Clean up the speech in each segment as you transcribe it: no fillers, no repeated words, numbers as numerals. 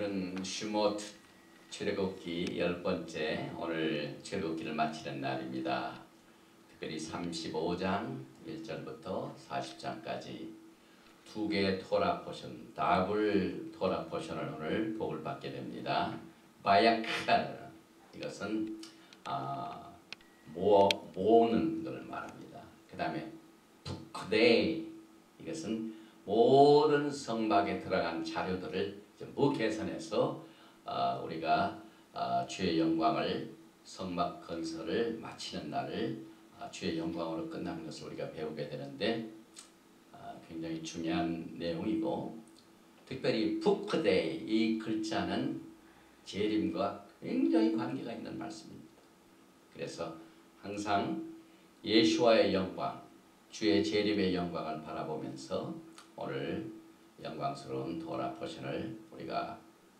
오늘은 슈못 출애굽기 10번째 오늘 출애굽기를 마치는 날입니다. 특별히 35장 1절부터 40장까지 두 개의 토라 포션, 더블 토라 포션을 오늘 복을 받게 됩니다. 바야칼, 이것은 모으는 것을 말합니다. 그 다음에 푸크데이, 이것은 모든 성막에 들어간 자료들을 전부 계산해서 우리가 주의 영광을, 성막 건설을 마치는 날을 주의 영광으로 끝나는 것을 우리가 배우게 되는데 굉장히 중요한 내용이고, 특별히 푸크데이, 이 글자는 재림과 굉장히 관계가 있는 말씀입니다. 그래서 항상 예수와의 영광, 주의 재림의 영광을 바라보면서 오늘 영광스러운 토라 포션을 우리가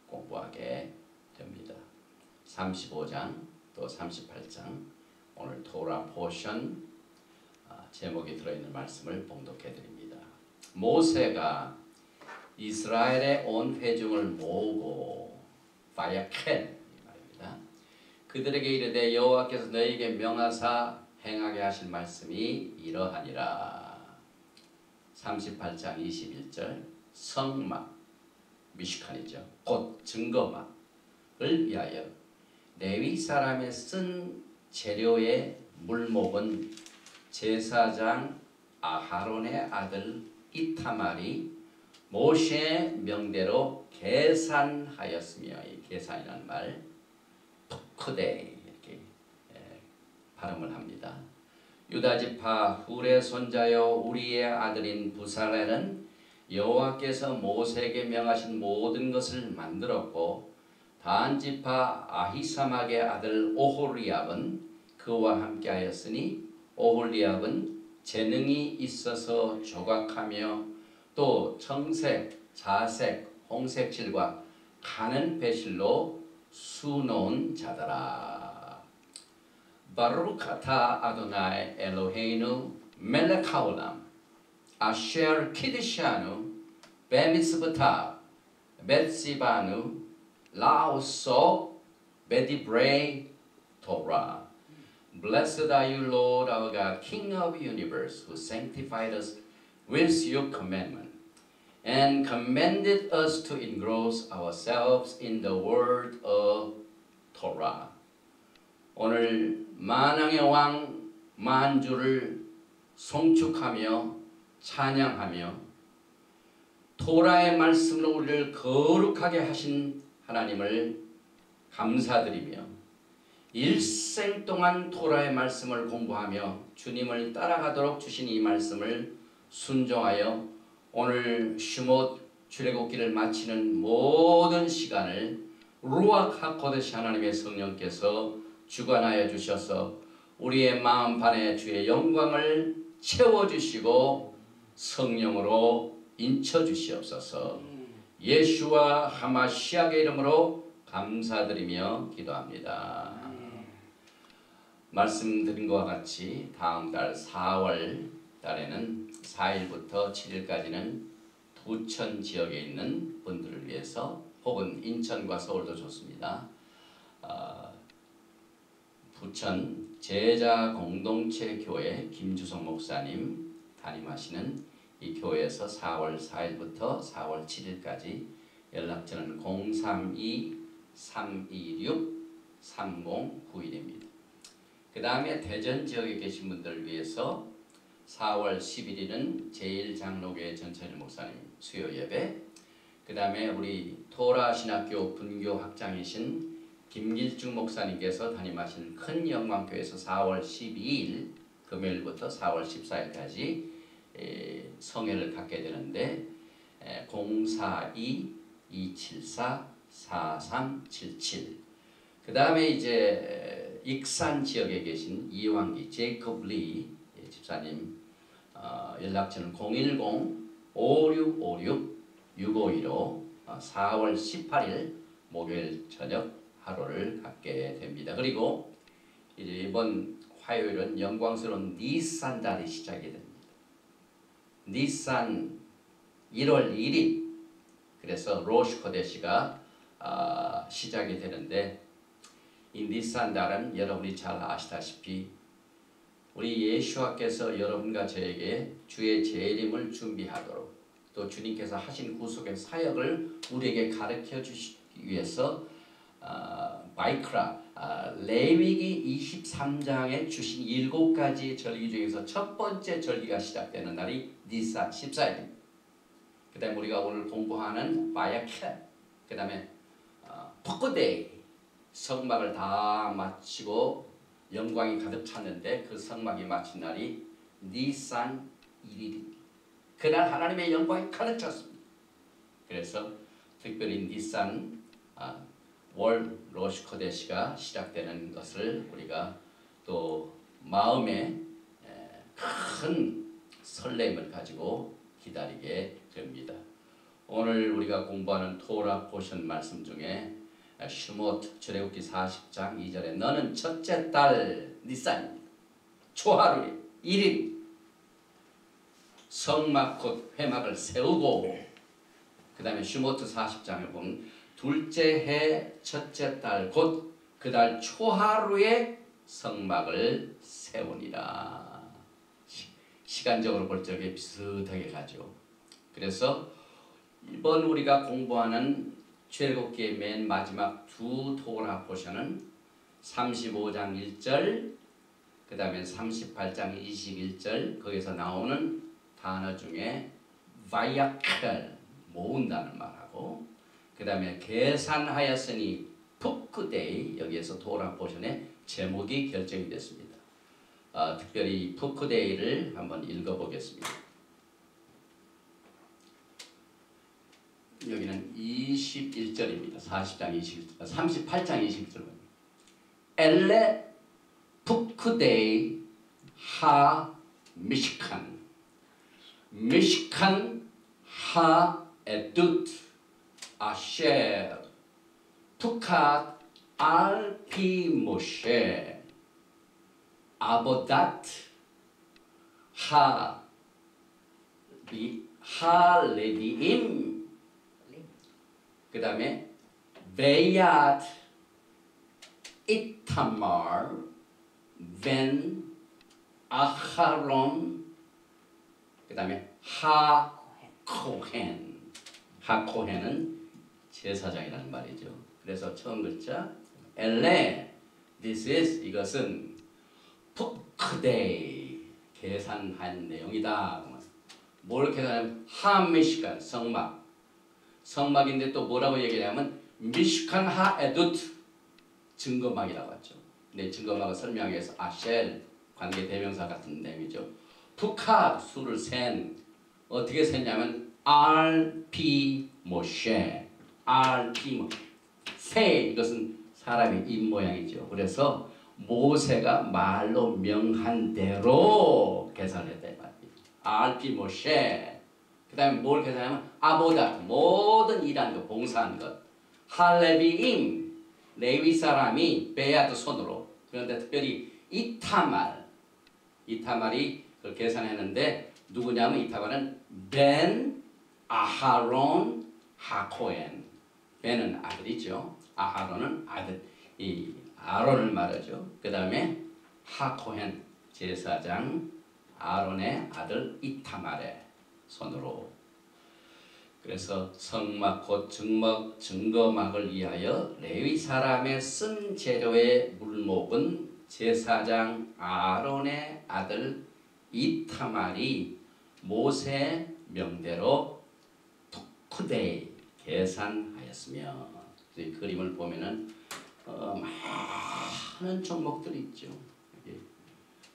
공부하게 됩니다. 35장 또 38장 오늘 토라 포션 제목이 들어있는 말씀을 봉독해 드립니다. 모세가 이스라엘의 온 회중을 모으고 바야켈 말입니다. 그들에게 이르되 여호와께서 너희에게 명하사 행하게 하실 말씀이 이러하니라. 38장 21절 성막, 미슈칸이죠. 곧 증거막을 위하여 레위 사람의 쓴 재료의 물목은 제사장 아하론의 아들 이타말이 모세의 명대로 계산하였으며, 이 계산이라는 말 푸크데이 이렇게 발음을 합니다. 유다지파 훌의 손자여 우리의 아들인 부살렐은 여호와께서 모세에게 명하신 모든 것을 만들었고, 단지파 아히사막의 아들 오홀리압은 그와 함께하였으니, 오홀리압은 재능이 있어서 조각하며 또 청색, 자색, 홍색칠과 가는 배실로 수놓은 자더라. 바루크 아타 아도나이 엘로헤이누 멜렉 하올람 아셰르 키드샤누 베미스부타 벳시바누 라오소 베디브레이 토라. Blessed are you, Lord our God, King of the universe, who sanctified us with your commandment and commanded us to engross ourselves in the word of Torah. 오늘 만왕의 왕 만주를 송축하며 찬양하며 토라의 말씀으로 우리를 거룩하게 하신 하나님을 감사드리며, 일생 동안 토라의 말씀을 공부하며 주님을 따라가도록 주신 이 말씀을 순종하여 오늘 슈못 출애굽기를 마치는 모든 시간을 루ach 하코데시 하나님의 성령께서 주관하여 주셔서 우리의 마음판에 주의 영광을 채워주시고 성령으로 인쳐주시옵소서. 예수와 하마시아의 이름으로 감사드리며 기도합니다. 말씀드린 것과 같이 다음 달 4월 달에는 4일부터 7일까지는 부천 지역에 있는 분들을 위해서, 혹은 인천과 서울도 좋습니다. 부천 제자공동체교회 김주성 목사님 담임하시는 이 교회에서 4월 4일부터 4월 7일까지 연락처는 032-326-3091입니다. 그 다음에 대전 지역에 계신 분들을 위해서 4월 11일은 제1장로교회 전철일 목사님 수요 예배, 그 다음에 우리 토라 신학교 분교 학장이신 김길중 목사님께서 담임하신 큰 영광교회에서 4월 12일 금요일부터 4월 14일까지 성회를 갖게 되는데 042-274-4377. 그 다음에 이제 익산 지역에 계신 이왕기 제이콥 리 집사님 연락처는 010-5656-6515 4월 18일 목요일 저녁 하루를 갖게 됩니다. 그리고 이번 화요일은 영광스러운 니산 달이 시작이 됩니다. 니산 1월 1일, 그래서 로시 코데시가 시작이 되는데 이 니산달은 여러분이 잘 아시다시피 우리 예수와께서 여러분과 저에게 주의 재림을 준비하도록 또 주님께서 하신 구속의 사역을 우리에게 가르쳐 주시기 위해서 마이크라 레위기 23장에 주신 7가지 절기 중에서 첫 번째 절기가 시작되는 날이 니산 14일입니다. 그 다음에 우리가 오늘 공부하는 바야켈, 그 다음에 포크데이, 성막을 다 마치고 영광이 가득 찼는데 그 성막이 마친 날이 니산 1일입니다. 그날 하나님의 영광이 가득 찼습니다. 그래서 특별히 니산 월 로시코데시가 시작되는 것을 우리가 또 마음에 큰 설렘을 가지고 기다리게 됩니다. 오늘 우리가 공부하는 토라 포션 말씀 중에 슈모트 출애굽기 40장 2절에 너는 첫째 달 니산입니다. 초하루에 1일 성막 곧 회막을 세우고 그 다음에 슈모트 40장에 보면 둘째 해 첫째 달 곧 그 달 초하루에 성막을 세우니라. 시간적으로 볼 적에 비슷하게 가죠. 그래서 이번 우리가 공부하는 출애굽기의 맨 마지막 두 토라 포션은 35장 1절 그 다음에 38장 21절 거기서 나오는 단어 중에 바야켈 모은다는 말하고 그 다음에 계산하였으니 푸크데이 여기에서 토라 포션의 제목이 결정이 됐습니다. 특별히 푸크데이를 한번 읽어보겠습니다. 여기는 21절입니다. 38장 21절 엘레 푸크데이 하 미시칸 미시칸 하 에두트 아셰 푸캇 알피 모셰 아보닷 하 레디임 그 다음에 베얏 이타말 벤 아하론 그 다음에 하코헨 하코헨은 제사장이라는 말이죠. 그래서 처음 글자 엘레 this is 이것은 푸크데이 계산한 내용이다. 뭘 계산하면 하미시간 성막인데 또 뭐라고 얘기하냐면 미시칸 하에두트 증거막이라고 하죠. 근데 증거막을 설명하기 위해서 아쉘 관계 대명사 같은 내용이죠. 푸캇 수를 센 어떻게 셌냐면 RP 모셰 RP 세 이것은 사람의 입 모양이죠. 그래서 모세가 말로 명한 대로 계산했다 이 말입니다. RP 모셰 그 다음에 뭘 계산하면 아보다 모든 일하는 것 봉사하는 것 할레비임 레위 사람이 베야드 손으로 그런데 특별히 이타말이 그걸 계산했는데 누구냐면 이타말은 벤 아하론 하코엔 벤은 아들이죠. 아하론은 아들 이 아론을 말하죠. 그 다음에 하코헨 제사장 아론의 아들 이타말의 손으로 그래서 성막 곧 증거막을 위하여 레위 사람의 쓴 재료의 물목은 제사장 아론의 아들 이타말이 모세 명대로 푸크데이 계산하였으며 이 그림을 보면은 많은 종목들이 있죠.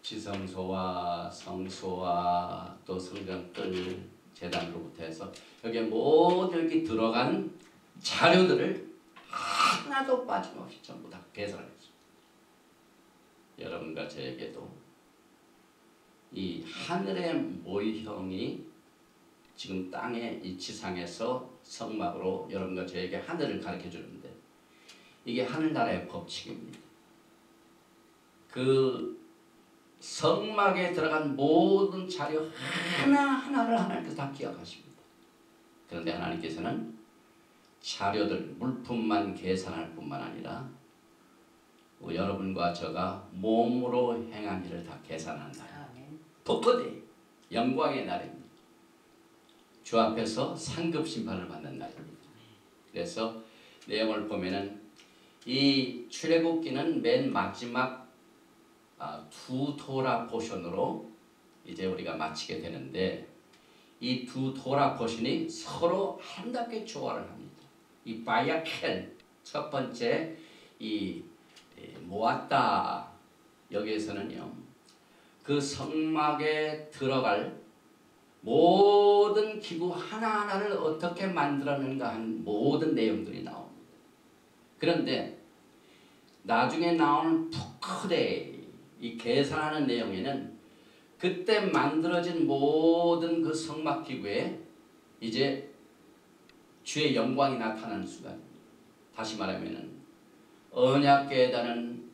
지성소와 성소와 또 성전들 제단으로부터 해서 여기에 모든 여기 들어간 자료들을 하나도 빠짐없이 전부 다 계산을 했습니다. 여러분과 저에게도 이 하늘의 모형이 지금 땅의 이 지상에서 성막으로 여러분과 저에게 하늘을 가르쳐 주는데 이게 하늘나라의 법칙입니다. 그 성막에 들어간 모든 자료 하나하나를 하나님께서 다 기억하십니다. 그런데 하나님께서는 자료들, 물품만 계산할 뿐만 아니라 여러분과 저가 몸으로 행한 일을 다 계산하는 날입니다. 독거대 영광의 날입니다. 주 앞에서 상급 심판을 받는 날입니다. 그래서 내용을 보면은 이 출애굽기는 맨 마지막 두 토라 포션으로 이제 우리가 마치게 되는데, 이 두 토라 포션이 서로 아름답게 조화를 합니다. 이 바야켈 첫 번째 이 모았다, 여기에서는요 그 성막에 들어갈 모든 기구 하나하나를 어떻게 만들었는가 한 모든 내용들이 나옵니다. 그런데 나중에 나오는 푸크레, 이 계산하는 내용에는 그때 만들어진 모든 그 성막 기구에 이제 주의 영광이 나타나는 순간입니다. 다시 말하면은 언약궤에다는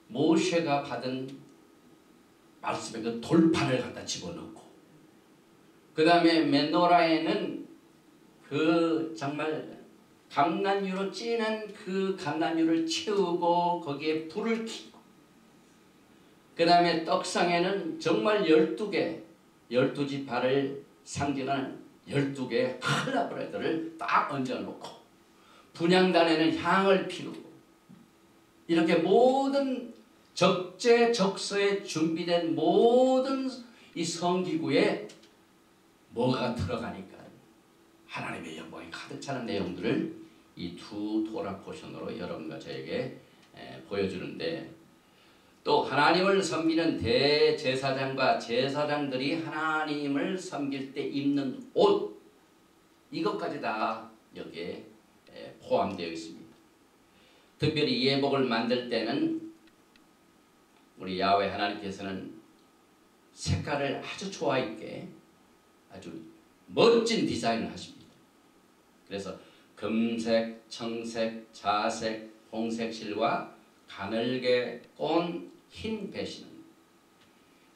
모세가 받은 말씀의 그 돌판을 갖다 집어넣고, 그 다음에 메노라에는 그 정말 감난유로 찌는 그 감난유를 채우고 거기에 불을 켜고, 그 다음에 떡상에는 정말 12개 12지파를 상징하는 12개의 칼라브레드를 딱 얹어놓고, 분향단에는 향을 피우고, 이렇게 모든 적재적소에 준비된 모든 이 성기구에 뭐가 들어가니까 하나님의 영광이 가득 차는 내용들을 이 두 토라 포션으로 여러분과 저에게 보여주는데, 또 하나님을 섬기는 대제사장과 제사장들이 하나님을 섬길 때 입는 옷, 이것까지 다 여기에 포함되어 있습니다. 특별히 예복을 만들 때는 우리 야훼 하나님께서는 색깔을 아주 좋아 있게 아주 멋진 디자인을 하십니다. 그래서 금색, 청색, 자색, 홍색 실과 가늘게 꼰 흰 배신은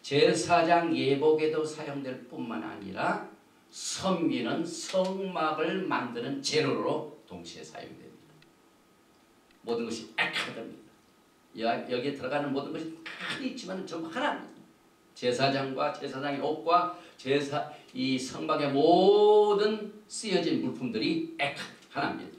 제사장 예복에도 사용될 뿐만 아니라 섬기는 성막을 만드는 재료로 동시에 사용됩니다. 모든 것이 에카드입니다. 여기에 들어가는 모든 것이 다 있지만 전부 하나입니다. 제사장과 제사장의 옷과 이 성막의 모든 쓰여진 물품들이 하나입니다.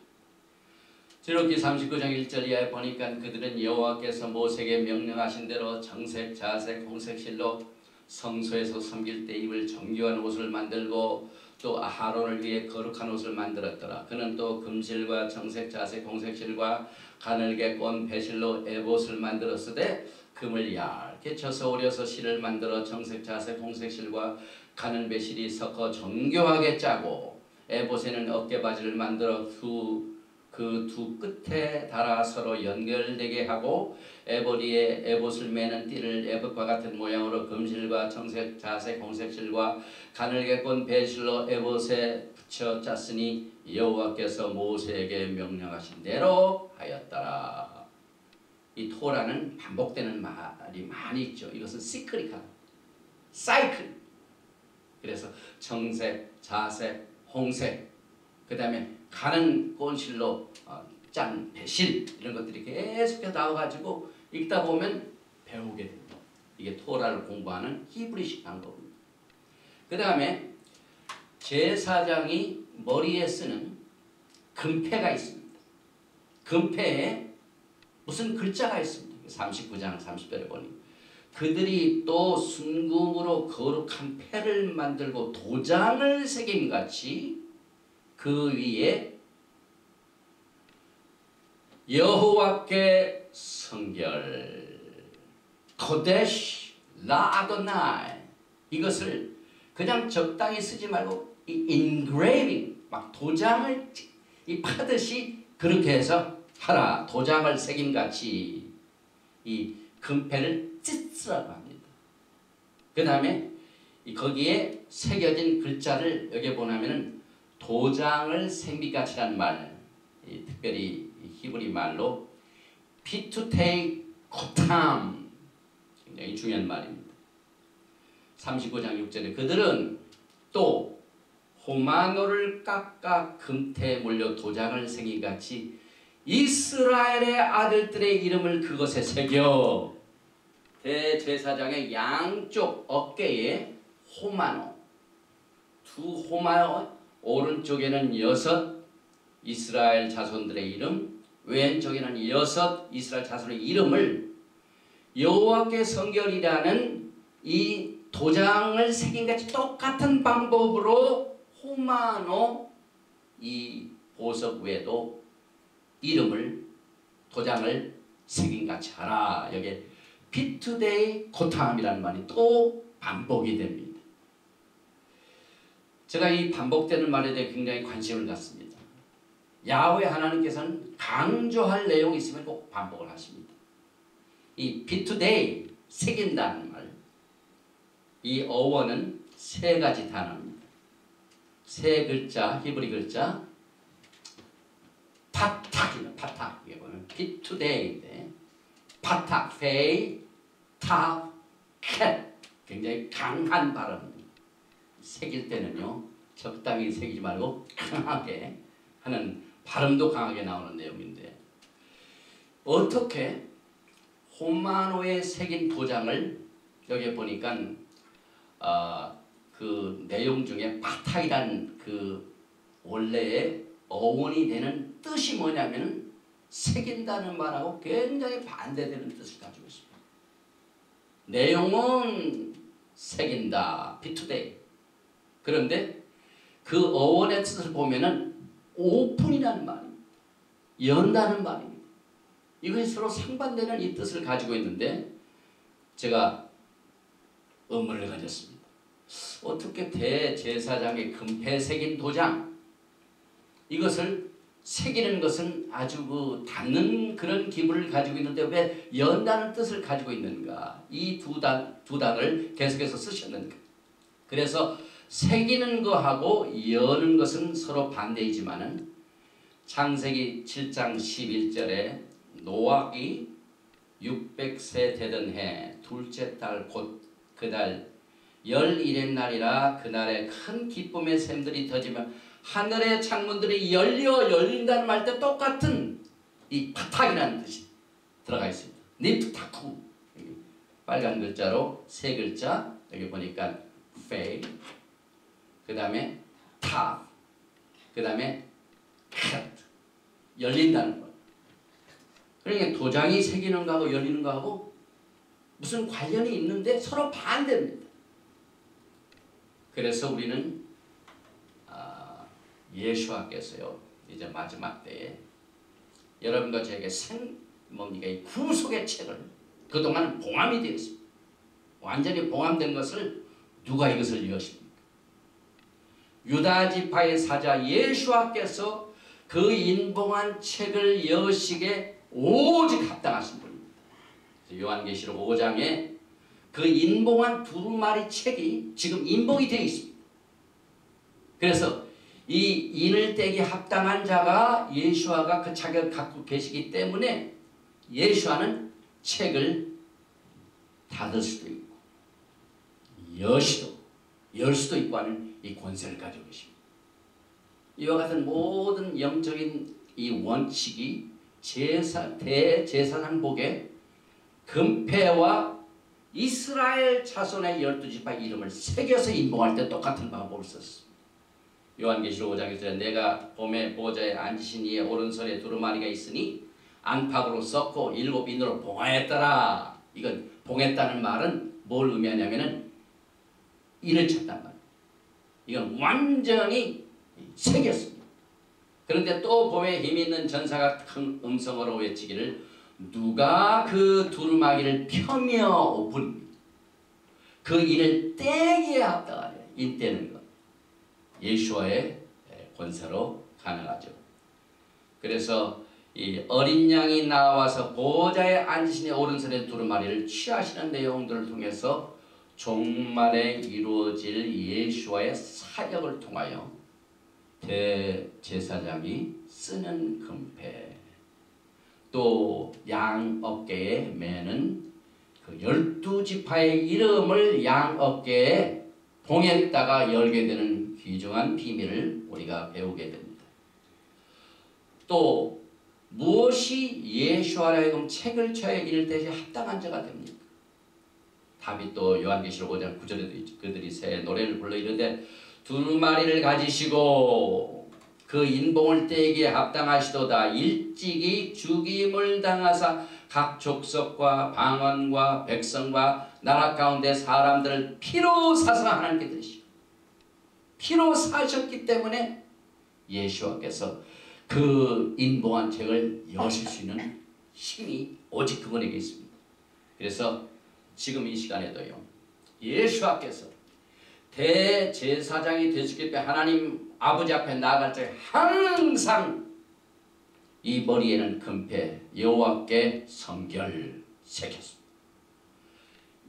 출애굽기 39장 1절 이하에 보니까 그들은 여호와께서 모세에게 명령하신 대로 정색, 자색, 홍색 실로 성소에서 섬길 때 입을 정교한 옷을 만들고, 또 아하론을 위해 거룩한 옷을 만들었더라. 그는 또 금실과 정색, 자색, 홍색 실과 가늘게 꼰 배실로 에봇을 만들었으되 금을 얇게 쳐서 오려서 실을 만들어 정색, 자색, 홍색 실과 가는 배실이 섞어 정교하게 짜고, 에봇에는 어깨바지를 만들어 그 두 끝에 달아 서로 연결되게 하고, 에봇 위에 에봇을 매는 띠를 에봇과 같은 모양으로 금실과 정색, 자색, 홍색 실과 가늘게 꼰 배실로 에봇에 붙여 짰으니 여호와께서 모세에게 명령하신 대로 하였더라. 이 토라는 반복되는 말이 많이 있죠. 이것은 시크리카, 사이클. 그래서 정색, 자색, 홍색, 그 다음에 가는 꼰실로 짠 배실, 이런 것들이 계속해서 나와가지고 읽다 보면 배우게 됩니다. 이게 토라를 공부하는 히브리식 방법입니다. 그 다음에 제사장이 머리에 쓰는 금패가 있습니다. 금패에 무슨 글자가 있습니다. 39장 30절에 보니 그들이 또 순금으로 거룩한 패를 만들고 도장을 새김같이 그 위에 여호와께 성결 코데시 라 아도나이, 이것을 그냥 적당히 쓰지 말고 이 인그레이빙, 막 도장을 이 파듯이 그렇게 해서 하라. 도장을 새김같이 이 금패를 찢으라고 합니다. 그 다음에 거기에 새겨진 글자를 여기 보면은 도장을 생기같이란 말, 특별히 히브리 말로 피투테이 코탐, 굉장히 중요한 말입니다. 39장 6절에 그들은 또 호마노를 깎아 금태에 몰려 도장을 새긴같이 이스라엘의 아들들의 이름을 그것에 새겨. 대제사장의 양쪽 어깨에 호마노, 두 호마노, 오른쪽에는 6 이스라엘 자손들의 이름, 왼쪽에는 6 이스라엘 자손의 이름을 여호와께 성결이라는 이 도장을 새긴같이 똑같은 방법으로 호마노 이 보석 외에도 이름을 도장을 새긴같이 하라. 여기에 피투데이 고탐이라는 말이 또 반복이 됩니다. 제가 이 반복되는 말에 대해 굉장히 관심을 갖습니다. 야훼 하나님께서는 강조할 내용이 있으면 꼭 반복을 하십니다. 이 피투데이 새긴다는 말, 이 어원은 3가지 단어입니다. 3글자 히브리 글자 파탁입니다. 파탁. 이게 보면 피투데이인데 파탁, 페이, 타, 캣. 굉장히 강한 발음입니다. 새길 때는요, 적당히 새기지 말고 강하게 하는, 발음도 강하게 나오는 내용인데, 어떻게 호마노에 새긴 도장을, 여기 보니까 그 내용 중에 파탁이라는 그 원래의 어원이 되는 뜻이 뭐냐면 새긴다는 말하고 굉장히 반대되는 뜻을 가지고 있습니다. 내용은 새긴다, 피투데이. 그런데 그 어원의 뜻을 보면은 오픈이라는 말입니다. 연다는 말입니다. 이것이 서로 상반되는 이 뜻을 가지고 있는데 제가 의문을 가졌습니다. 어떻게 대제사장의 금패 새긴 도장, 이것을 새기는 것은 아주 그 닿는 그런 기분을 가지고 있는데 왜 연다는 뜻을 가지고 있는가? 이 두 단을 계속해서 쓰셨는가? 그래서 새기는 거하고 여는 것은 서로 반대이지만은 창세기 7장 11절에 노악이 600세 되던 해 둘째 달 곧 그달 11의 날이라 그날에 큰 기쁨의 샘들이 터지며 하늘의 창문들이 열린다는 말 때 똑같은 이 파탁이라는 뜻이 들어가 있습니다. 니프타쿠, 빨간 글자로 3글자, 여기 보니까 페이, 그 다음에 타, 그 다음에 캣, 열린다는 것. 그러니까 도장이 새기는 거하고 열리는 거하고 무슨 관련이 있는데 서로 반대입니다. 그래서 우리는 예수와께서요, 이제 마지막 때에 여러분과 저에게 이 구속의 책을, 그동안 봉함이 되어 있습니다. 완전히 봉함된 것을 누가 이것을 여십니까? 유다 지파의 사자 예수와께서 그 인봉한 책을 여시게 오직 합당하신 분입니다. 요한계시록 5장에 그 인봉한 두루마리 책이 지금 인봉이 되어 있습니다. 그래서 이 인을 떼기 합당한 자가 예수와가 그 자격을 갖고 계시기 때문에 예수와는 책을 닫을 수도 있고 열 수도 있고 하는 이 권세를 가지고 계십니다. 이와 같은 모든 영적인 이 원칙이 대제사장복에 금패와 이스라엘 자손의 12지파 이름을 새겨서 인봉할 때 똑같은 방법을 썼습니다. 요한계시록 5장에서 내가 봄에 보좌에 앉으신 이의 오른손에 두루마리가 있으니 안팎으로 썩고 7인으로 봉하였더라. 이건 봉했다는 말은 뭘 의미하냐면은 인을 쳤단 말이에요. 이건 완전히 새겼습니다. 그런데 또 봄에 힘있는 전사가 큰 음성으로 외치기를 누가 그 두루마기를 펴며 오픈입니다. 그 인을 떼기에 합당하냐. 인 떼는 것. 예수와의 권세로 가능하죠. 그래서 이 어린 양이 나와서 보좌에 앉으시니 오른손에 두루마리를 취하시는 내용들을 통해서 종말에 이루어질 예수와의 사역을 통하여 대제사장이 쓰는 금패, 또 양 어깨에 매는 그 12지파의 이름을 양 어깨에 봉했다가 열게 되는 귀중한 비밀을 우리가 배우게 됩니다. 또 무엇이 예수와로 하여금 책을 쳐야 이를 때에 합당한 자가 됩니까? 답이 또 요한계시록 5장 9절에도 있죠. 그들이 새 노래를 불러 이르되 두루마리를 가지시고 그 인봉을 떼기에 합당하시도다. 일찍이 죽임을 당하사 각 족속과 방언과 백성과 나라 가운데 사람들을 피로 사서 하나님께 드리시고 피로 사셨기 때문에 예수와께서 그 인봉한 책을 여실 수 있는 힘이 오직 그분에게 있습니다. 그래서 지금 이 시간에도요, 예수와께서 대제사장이 되셨기 때문에 하나님 아버지 앞에 나아갈 때 항상 이 머리에는 금패 여호와께 성결 새겼습니다.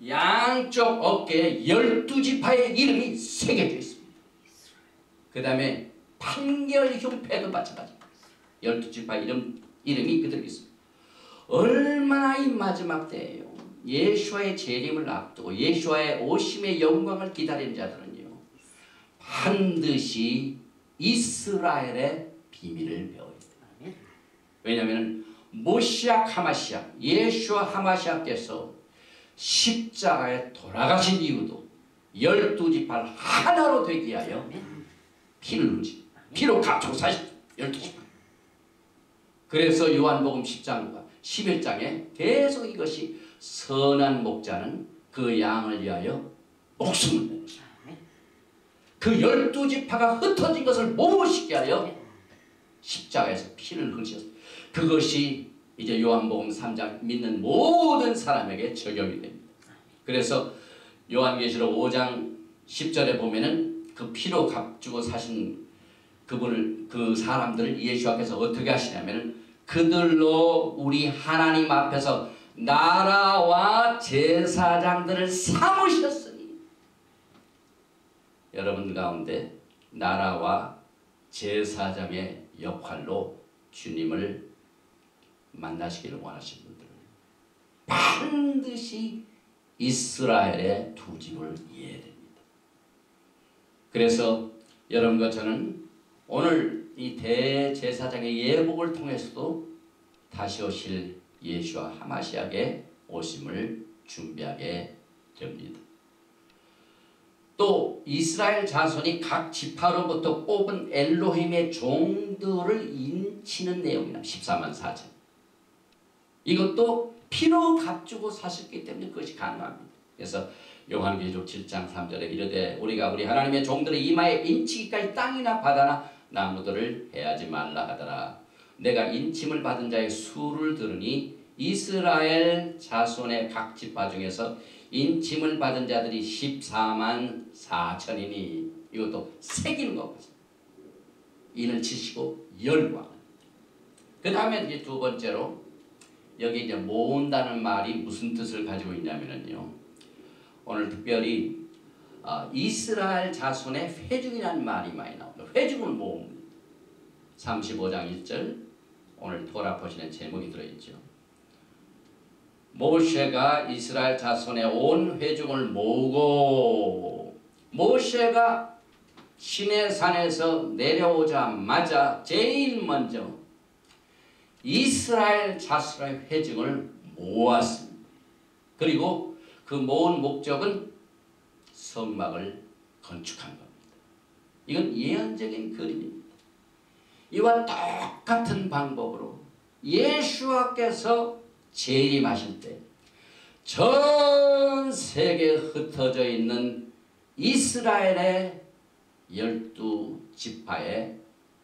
양쪽 어깨에 12지파의 이름이 새겨져 있습니다. 그 다음에 판결 흉패도 마찬가지입니다. 12지파 이름이 그대로 있습니다. 얼마나 이 마지막 때예요. 예수와의 재림을 앞두고 예수와의 오심의 영광을 기다리는 자들은요, 반드시 이스라엘의 비밀을 배워야 돼요. 왜냐하면 모시아 하마시아, 예수와 하마시아께서 십자가에 돌아가신 이유도 12지파를 하나로 되게 하여 피를 흘리지, 피로 감추고 사실 12지파. 그래서 요한복음 10장과 11장에 계속 이것이 선한 목자는 그 양을 위하여 목숨을 내는 것입니다. 그 12지파가 흩어진 것을 모시게 하여 십자가에서 피를 흘리셨습니다. 그것이 이제 요한복음 3장 믿는 모든 사람에게 적용이 됩니다. 그래서 요한계시록 5장 10절에 보면은 그 피로 값주고 사신 그 사람들을 예수께서 어떻게 하시냐면은 그들로 우리 하나님 앞에서 나라와 제사장들을 삼으셨으니, 여러분 가운데 나라와 제사장의 역할로 주님을 만나시기를 원하시는 분들은 반드시 이스라엘의 두 집을 이해해야 됩니다. 그래서 여러분과 저는 오늘 이 대제사장의 예복을 통해서도 다시 오실 예수와 하마시아의 오심을 준비하게 됩니다. 또 이스라엘 자손이 각 지파로부터 뽑은 엘로힘의 종들을 인치는 내용이나 14만 4천. 이것도 피로 값주고 사셨기 때문에 그것이 가능합니다. 그래서 요한계시록 7장 3절에 이르되 우리가 우리 하나님의 종들의 이마에 인치기까지 땅이나 바다나 나무들을 해하지 말라 하더라. 내가 인침을 받은 자의 수를 들으니 이스라엘 자손의 각 지파 중에서 인침을 받은 자들이 14만 4천이니 이것도 새기는 것이죠. 인을 치시고 열광. 그 다음에 이제 두 번째로 여기 이제 모은다는 말이 무슨 뜻을 가지고 있냐면요, 오늘 특별히 이스라엘 자손의 회중이라는 말이 많이 나옵니다. 회중을 모읍니다. 35장 1절 오늘 토라 보시는 제목이 들어있죠. 모세가 이스라엘 자손의 온 회중을 모으고, 모세가 시내산에서 내려오자마자 제일 먼저 이스라엘 자손의 회중을 모았습니다. 그리고 그 모은 목적은 성막을 건축한 겁니다. 이건 예언적인 그림입니다. 이와 똑같은 방법으로 예수와께서 재림하실 때 전 세계에 흩어져 있는 이스라엘의 12지파의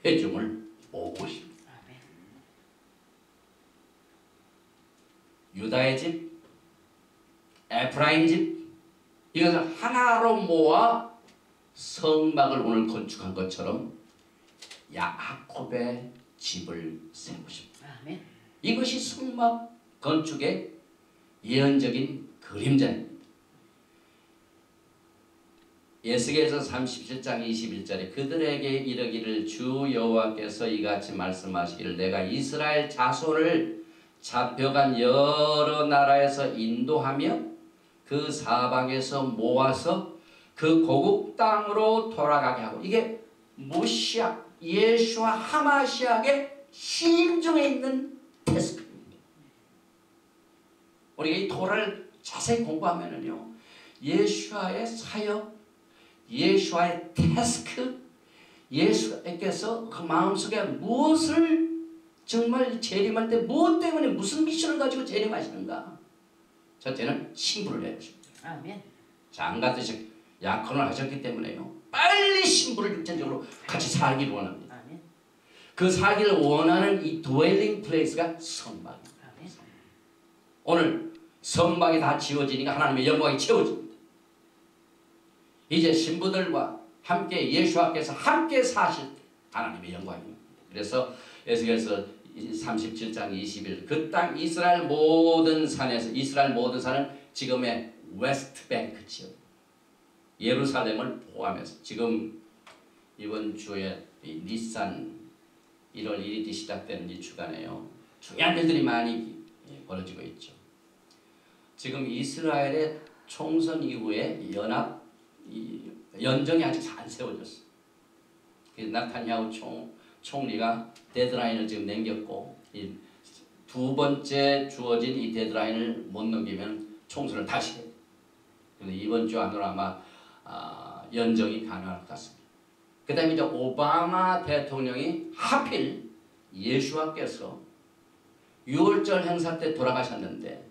회중을 모으십니다. 유다의 집, 에프라임 집, 이것을 하나로 모아 성막을 오늘 건축한 것처럼 야곱의 집을 세우십니다. 이것이 성막 건축의 예언적인 그림자입니다. 에스겔서 37장 21절에 그들에게 이르기를 주 여호와께서 이같이 말씀하시기를 내가 이스라엘 자손을 잡혀간 여러 나라에서 인도하며 그 사방에서 모아서 그 고국 땅으로 돌아가게 하고 이게 모시아 예수와 하마시아의 심중에 있는 태스크입니다. 우리가 이 토라를 자세히 공부하면은요 예수와의 사역, 예수와의 태스크, 예수께서 그 마음속에 무엇을 정말 재림할 때 무엇 때문에 무슨 미션을 가지고 재림하시는가? 첫째는 신부를 내주십니다. 아멘. 장가드셔 약혼을 하셨기 때문에요. 빨리 신부를 육체적으로 같이 살기를 원합니다. 아멘. 그 살기를 원하는 이 드웰링 플레이스가 성막입니다. 아멘. 오늘 성막이 다 지워지니까 하나님의 영광이 채워집니다. 이제 신부들과 함께 예수와께서 함께 사실 때 하나님의 영광입니다. 그래서 에스겔서 37장 20일 그 땅 이스라엘 모든 산에서 이스라엘 모든 산은 지금의 웨스트 뱅크 지역 예루살렘을 포함해서 지금 이번 주에 이 니산 1월 1일이 시작되는 이 주간에요. 중요한 일들이 많이 벌어지고 있죠. 지금 이스라엘의 총선 이후에 연합 연정이 아직 안 세워졌어요. 나타냐후 총리가 데드라인을 지금 넘겼고 이 두 번째 주어진 이 데드라인을 못 넘기면 총선을 다시 해요. 그런데 이번 주 안으로 아마 연정이 가능할 것 같습니다. 그 다음에 이제 오바마 대통령이 하필 예수와께서 6월절 행사 때 돌아가셨는데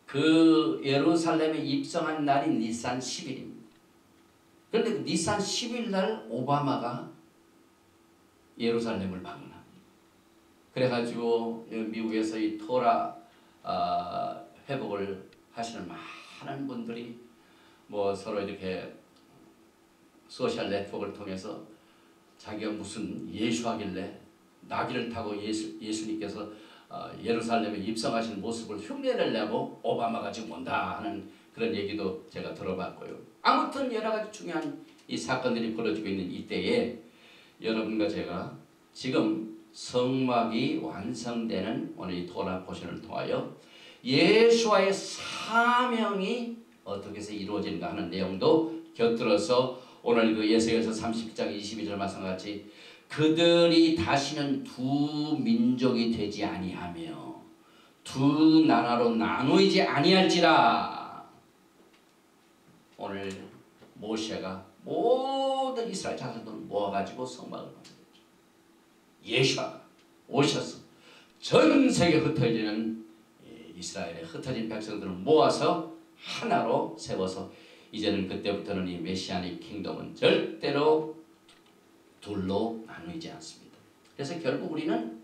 그 예루살렘에 입성한 날이 니산 10일입니다. 그런데 그 니산 10일 날 오바마가 예루살렘을 방문합니다. 그래가지고 미국에서 이 토라 회복을 하시는 많은 분들이 뭐 서로 이렇게 소셜 네트워크를 통해서 자기가 무슨 예수하길래 나귀를 타고 예수님께서 예루살렘에 입성하신 모습을 흉내를 내고 오바마가 지금 온다 하는 그런 얘기도 제가 들어봤고요. 아무튼 여러 가지 중요한 이 사건들이 벌어지고 있는 이때에 여러분과 제가 지금 성막이 완성되는 오늘 이 토라 포션을 통하여 예수와의 사명이 어떻게 해서 이루어지는가 하는 내용도 곁들여서 오늘 그 예수께서 30장 22절 말씀같이 그들이 다시는 두 민족이 되지 아니하며 두 나라로 나누이지 아니할지라. 오늘 모세가 모든 이스라엘 자손들을 모아가지고 성막을 만들었죠. 예수가 오셔서 전 세계 흩어지는 이스라엘의 흩어진 백성들을 모아서 하나로 세워서 이제는 그때부터는 이 메시아닉 킹덤은 절대로 둘로 나누지 않습니다. 그래서 결국 우리는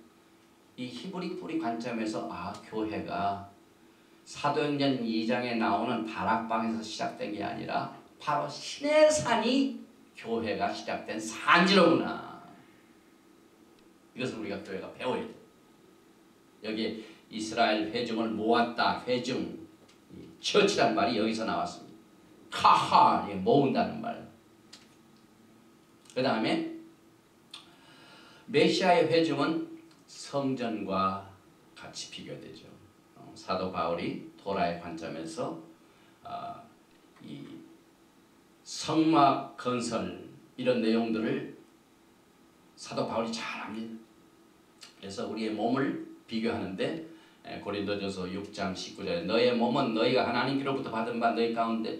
이 히브리 뿌리 관점에서 교회가 사도행전 2장에 나오는 다락방에서 시작된 게 아니라 바로 시내산이 교회가 시작된 산지로구나. 이것을 우리가 교회가 배워야 돼요. 여기 이스라엘 회중을 모았다. 회중, 처치라는 말이 여기서 나왔습니다. 카하, 모은다는 말. 그 다음에 메시아의 회중은 성전과 같이 비교되죠. 사도 바울이 토라의 관점에서 이 성막 건설 이런 내용들을 사도 바울이 잘 압니다. 그래서 우리의 몸을 비교하는데 고린도전서 6장 19절에 너의 몸은 너희가 하나님께로부터 받은 바 너희 가운데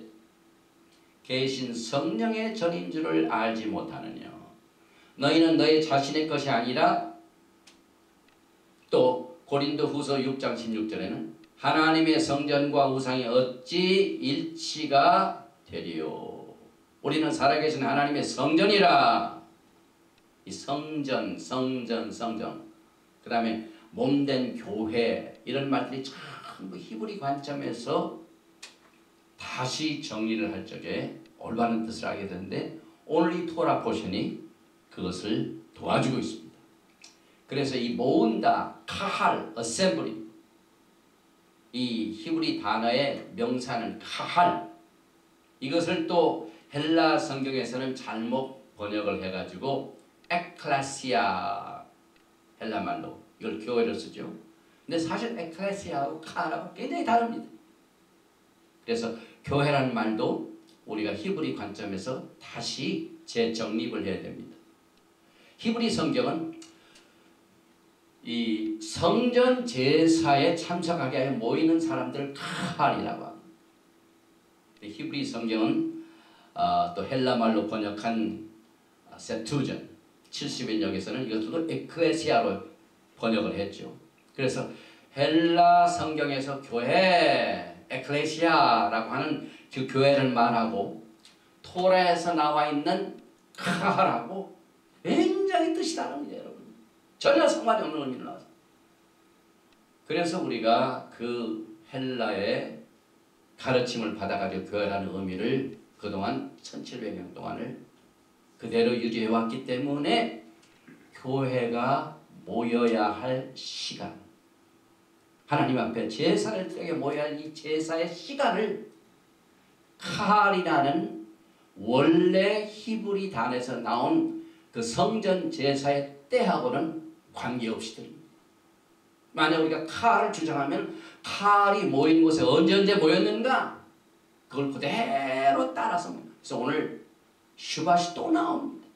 계신 성령의 전인 줄을 알지 못하느냐. 너희는 너희 자신의 것이 아니라 또 고린도 후서 6장 16절에는 하나님의 성전과 우상이 어찌 일치가 되리요. 우리는 살아계신 하나님의 성전이라. 이 성전. 그 다음에 몸된 교회 이런 말들이 전부 히브리 관점에서 다시 정리를 할 적에 올바른 뜻을 하게 되는데 오늘 이 토라 포션이 그것을 도와주고 있습니다. 그래서 이 모은다, 카할, 어셈블리 이 히브리 단어의 명사는 카할 이것을 또 헬라 성경에서는 잘못 번역을 해가지고 에클레시아 헬라 말로 이걸 교회를 쓰죠. 근데 사실 에클레시아하고 카하고 굉장히 다릅니다. 그래서 교회라는 말도 우리가 히브리 관점에서 다시 재정립을 해야 됩니다. 히브리 성경은 이 성전 제사에 참석하게 하여 모이는 사람들을 카할이라고 합니다. 히브리 성경은 또 헬라 말로 번역한 세투전 70인역에서는 이것도 에클레시아로 번역을 했죠. 그래서 헬라 성경에서 교회 에클레시아라고 하는 그 교회를 말하고 토라에서 나와 있는 카할하고 굉장히 뜻이 다릅니다, 여러분. 전혀 상관이 없는 의미를 나와서. 그래서 우리가 그 헬라의 가르침을 받아가지고 교회라는 의미를 그동안 1700년 동안을 그대로 유지해왔기 때문에 교회가 모여야 할 시간, 하나님 앞에 제사를 드리게 모여야 할 이 제사의 시간을 카할이라는 원래 히브리 단에서 나온 그 성전 제사의 때하고는 관계없이 드립니다. 만약 우리가 카할을 주장하면 카할이 모인 곳에 언제 모였는가? 그걸 그대로 따라서. 그래서 오늘 슈밧이 또 나옵니다.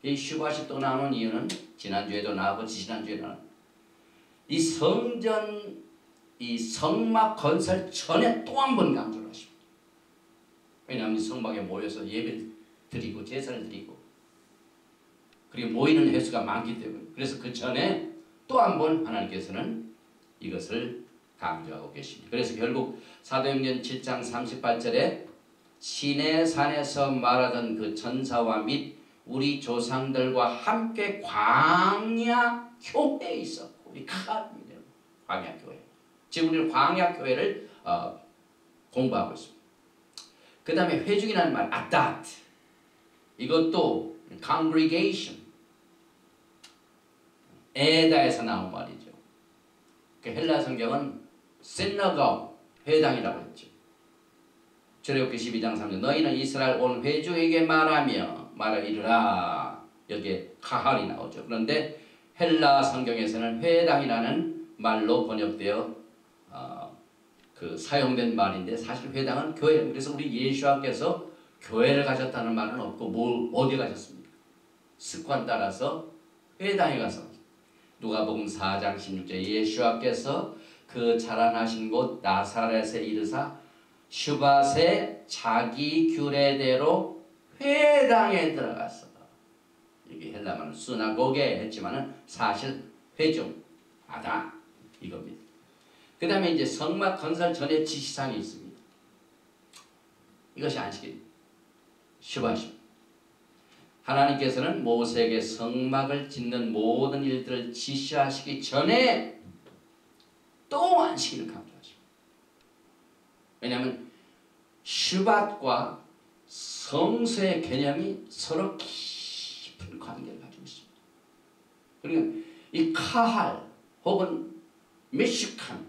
이 슈밧이 또 나오는 이유는 지난주에도 나오고 지난주에도 나오고 이 성전, 이 성막 건설 전에 또 한 번 강조를 하십니다. 왜냐하면 성막에 모여서 예배를 드리고 제사를 드리고 그리고 모이는 횟수가 많기 때문에. 그래서 그 전에 또 한 번 하나님께서는 이것을 강조하고 계십니다. 그래서 결국 사도행전 7장 38절에 시내산에서 말하던 그 전사와 및 우리 조상들과 함께 광야 교회에 있었고, 우리 카할입니다. 광야 교회. 지금 우리는 광야 교회를 공부하고 있습니다. 그 다음에 회중이라는 말, 아다트. 이것도 congregation, 에다에서 나온 말이죠. 그 헬라 성경은 synagogue, 회당이라고 했죠. 출애굽기 12장 3절 너희는 이스라엘 온 회중에게 말하 이르라. 여기에 카할이 나오죠. 그런데 헬라 성경에서는 회당이라는 말로 번역되어 그 사용된 말인데 사실 회당은 교회. 그래서 우리 예수님께서 교회를 가셨다는 말은 없고 어디 가셨습니까? 습관 따라서 회당에 가서 누가복음 4장 16절 예수님께서 그 자라나신 곳 나사렛에 이르사 슈밧에 자기 규례대로 회당에 들어갔어. 여기 헬라말은 수나고게 했지만은 사실 회중, 아다 이겁니다. 그 다음에 이제 성막 건설 전에 지시사항이 있습니다. 이것이 안식일, 슈밧입니다. 하나님께서는 모세에게 성막을 짓는 모든 일들을 지시하시기 전에 또 안식일을 강조하십니다. 왜냐하면 슈밧과 성수의 개념이 서로 깊은 관계를 가지고 있습니다. 그러니까 이 카할 혹은 미슈칸,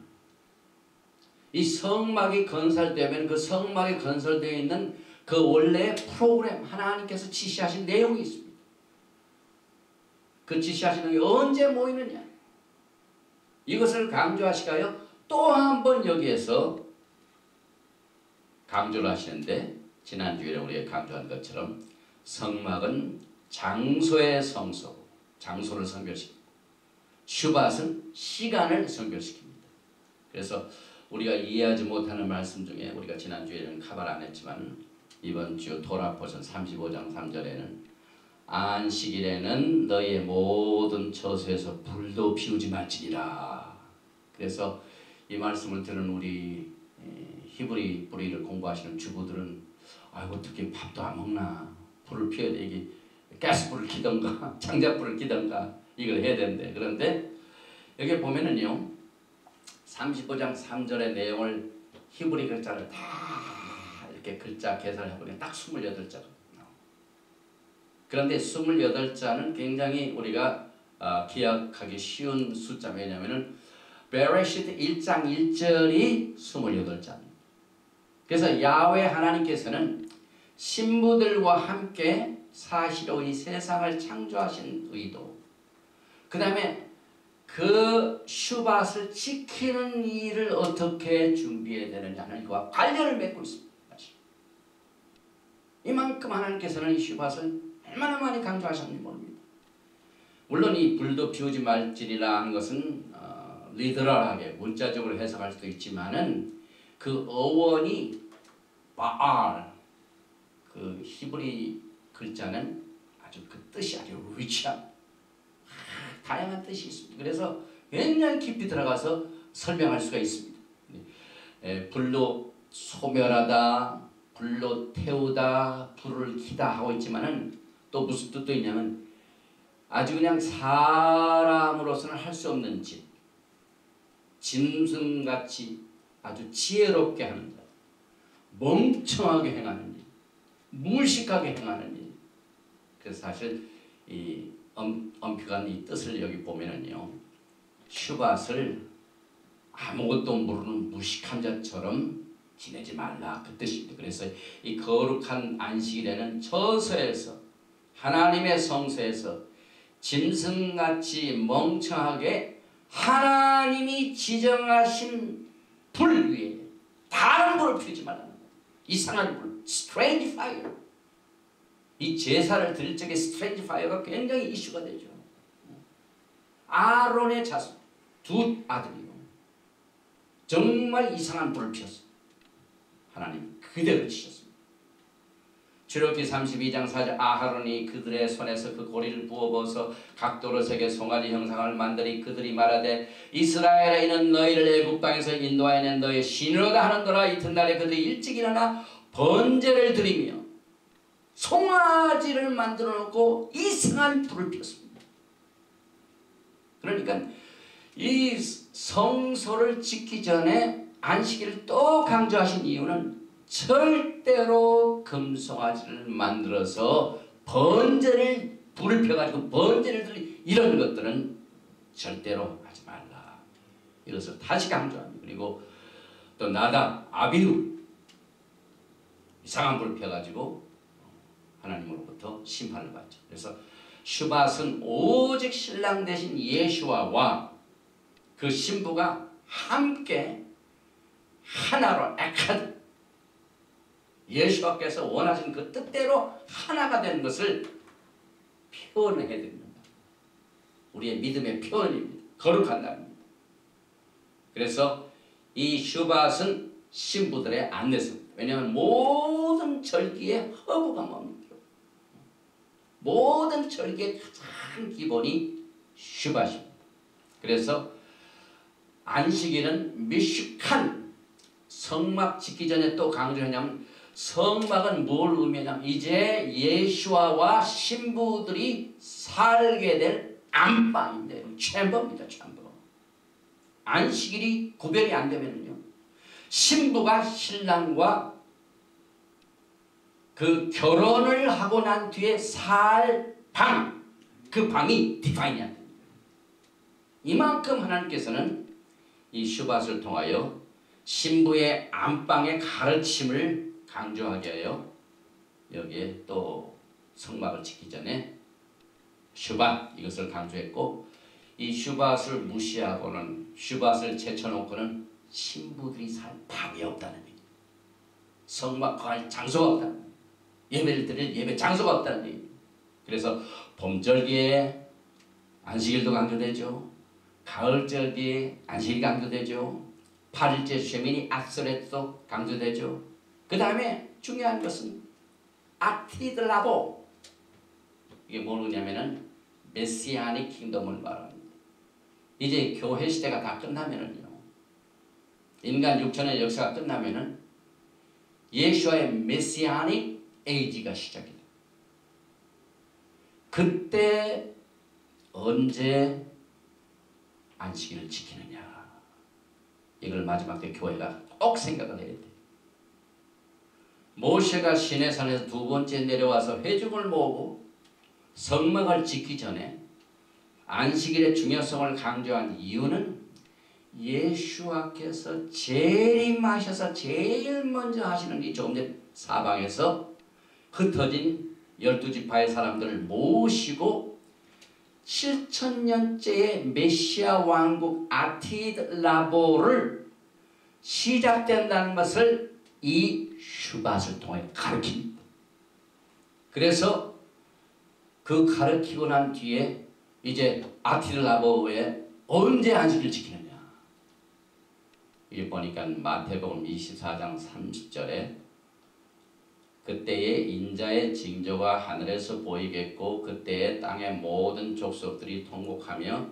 이 성막이 건설되면 그 성막이 건설되어 있는 그 원래 프로그램, 하나님께서 지시하신 내용이 있습니다. 그 지시하시는 게 언제 모이느냐, 이것을 강조하시가요 또 한 번 여기에서 강조를 하시는데, 지난주에 우리가 강조한 것처럼 성막은 장소의 성소, 장소를 선별시킵니다. 슈밧은 시간을 선별시킵니다. 그래서 우리가 이해하지 못하는 말씀 중에 우리가 지난주에는 카발 안 했지만 이번 주 토라 포션 35장 3절에는 안식일에는 너희의 모든 처소에서 불도 피우지 말지니라. 그래서 이 말씀을 들은 우리 히브리 뿌리를 공부하시는 주부들은 어떻게 밥도 안 먹나, 불을 피워야 돼. 이게 가스불을 켜던가 장작불을 켜던가 이걸 해야 되는데, 그런데 여기 보면은요 35장 3절의 내용을 히브리 글자를 다 이렇게 글자 계산을 해보면 딱 28자가 나옵니다. 그런데 28자는 굉장히 우리가 기억하기 쉬운 숫자. 왜냐하면 베레시트 1장 1절이 28자입니다. 그래서 야훼 하나님께서는 신부들과 함께 사시로 이 세상을 창조하신 의도, 그 다음에 그 슈밧을 지키는 일을 어떻게 준비해야 되느냐는 이와 관련을 맺고 있습니다. 이만큼 하나님께서는 이 슈밧을 얼마나 많이 강조하셨는지 모릅니다. 물론 이 불도 피우지 말지니라 하는 것은 리더럴하게 문자적으로 해석할 수도 있지만은 그 어원이 바알, 그 히브리 글자는 아주 그 뜻이 아주 리치한 다양한 뜻이 있습니다. 그래서 굉장히 깊이 들어가서 설명할 수가 있습니다. 불로 소멸하다, 불로 태우다, 불을 켜다 하고 있지만은 또 무슨 뜻도 있냐면 아주 그냥 사람으로서는 할 수 없는 짓, 짐승같이 아주 지혜롭게 하는 것, 멍청하게 행하는 일, 무식하게 행하는 일. 그래서 사실 이 엄격한 이 뜻을 여기 보면은요, 슈밧을 아무것도 모르는 무식한 자처럼 지내지 말라 그 뜻입니다. 그래서 이 거룩한 안식일에는 처소에서 하나님의 성소에서 짐승같이 멍청하게 하나님이 지정하신 불 위에 다른 불을 피우지 말라는 거예요. 이상한 불, strange fire. 이 제사를 드릴 적에 strange fire가 굉장히 이슈가 되죠. 아론의 자손 두 아들이요, 정말 이상한 불을 피웠어요. 하나님 그대로 치셨습니다. 출애굽기 32장 4절 아하론이 그들의 손에서 그 고리를 부어버서 각도로 새겨 송아지 형상을 만들이 그들이 말하되 이스라엘에 있는 너희를 애굽 땅에서 인도하여 너희 신으로다 하는도라. 이튿날에 그들이 일찍 일어나 번제를 드리며 송아지를 만들어 놓고 이상한 불을 피웠습니다. 그러니까 이 성소를 짓기 전에 안식일을 또 강조하신 이유는 절대로 금송아지를 만들어서 번제를 불을 펴가지고 번제를 드리 이런 것들은 절대로 하지 말라. 이것을 다시 강조합니다. 그리고 또 나답, 아비후 이상한 불을 펴가지고 하나님으로부터 심판을 받죠. 그래서 슈밧은 오직 신랑 대신 예수와와 그 신부가 함께 하나로 에카드 예수께서 원하신 그 뜻대로 하나가 되는 것을 표현해야 됩니다. 우리의 믿음의 표현입니다. 거룩한답니다. 그래서 이 슈밧은 신부들의 안내서입니다. 왜냐하면 모든 절기의 허구가 뭡니까? 모든 절기의 가장 기본이 슈밧입니다. 그래서 안식일은 미식한 성막 짓기 전에 또 강조하냐면 성막은 뭘 의미하냐면 이제 예수와 신부들이 살게 될 안방인데 챔버입니다. 챔버. 안식일이 구별이 안 되면요, 신부가 신랑과 그 결혼을 하고 난 뒤에 살 방, 그 방이 디파인이 안 됩니다. 이만큼 하나님께서는 이 슈밧을 통하여 신부의 안방의 가르침을 강조하게 하여 여기에 또 성막을 짓기 전에 슈밧 이것을 강조했고, 이 슈밧을 무시하고는 슈밧을 제쳐놓고는 신부들이 살 방이 없다는 얘기입니다. 성막 갈 장소가 없다는 얘기입니다. 예배를 드릴 예배 장소가 없다는 얘기입니다. 그래서 봄절기에 안식일도 강조되죠. 가을절기에 안식일이 강조되죠. 8일째 쉐미니 악설에도 강조되죠. 그 다음에 중요한 것은 아티드라보, 이게 뭐냐면은 메시아닉 킹덤을 말합니다. 이제 교회 시대가 다 끝나면은요, 인간 6천의 역사가 끝나면은 예수와의 메시아닉 에이지가 시작이 돼요. 그때 언제 안식일을 지키느냐, 이걸 마지막 때 교회가 꼭 생각을 해야 돼요. 모세가 시내산에서 두 번째 내려와서 회중을 모으고 성막을 짓기 전에 안식일의 중요성을 강조한 이유는 예수와께서 재림하셔서 제일 먼저 하시는 이 조금 전 사방에서 흩어진 12지파의 사람들을 모으시고 7,000년째의 메시아 왕국 아티드 라보를 시작된다는 것을 이 슈밧을 통해 가르칩니다. 그래서 그 가르치고 난 뒤에 이제 아틸라보에 언제 안식일 지키느냐. 이게 보니까 마태복음 24장 30절에 그때의 인자의 징조가 하늘에서 보이겠고 그때의 땅의 모든 족속들이 통곡하며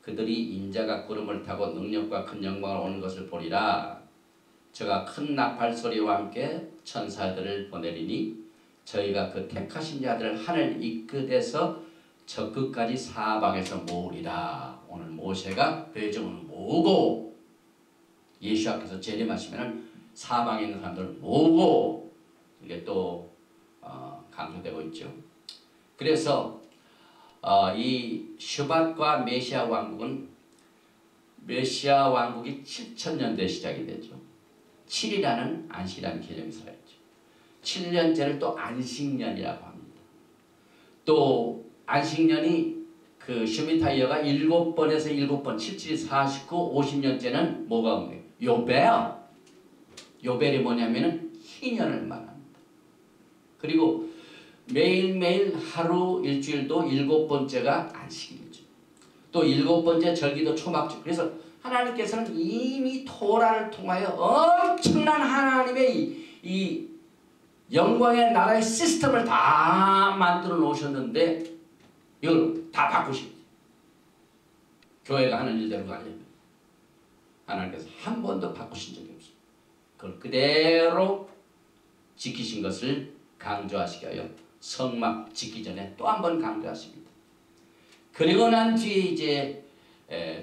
그들이 인자가 구름을 타고 능력과 큰 영광을 오는 것을 보리라. 저가 큰 나팔 소리와 함께 천사들을 보내리니 저희가 그 택하신 자들을 하늘 이끝에서 저 끝까지 사방에서 모으리라. 오늘 모세가 회중을 모으고 예수 앞에서 재림하시면 사방에 있는 사람들을 모으고 이게 또 강조되고 있죠. 그래서 이 슈밧과 메시아 왕국은 메시아 왕국이 7000년대 시작이 되죠. 7이라는 안식이라는 개념이 살아있죠. 7년째를 또 안식년이라고 합니다. 또 안식년이 그 슈미타이어가 7번에서 7번 77이 49 50년째는 뭐가 없네요. 요벨. 요벨이 뭐냐면은 희년을 말합니다. 그리고 매일매일 하루 일주일도 7번째가 안식일이죠. 또 7번째 절기도 초막절. 그래서 하나님께서는 이미 토라를 통하여 엄청난 하나님의 이 영광의 나라의 시스템을 다 만들어 놓으셨는데 이걸 다 바꾸십니다. 교회가 하는 일대로 가려면 하나님께서 한 번도 바꾸신 적이 없습니다. 그걸 그대로 지키신 것을 강조하시기 위하여 성막 짓기 전에 또 한 번 강조하십니다. 그리고 난 뒤에 이제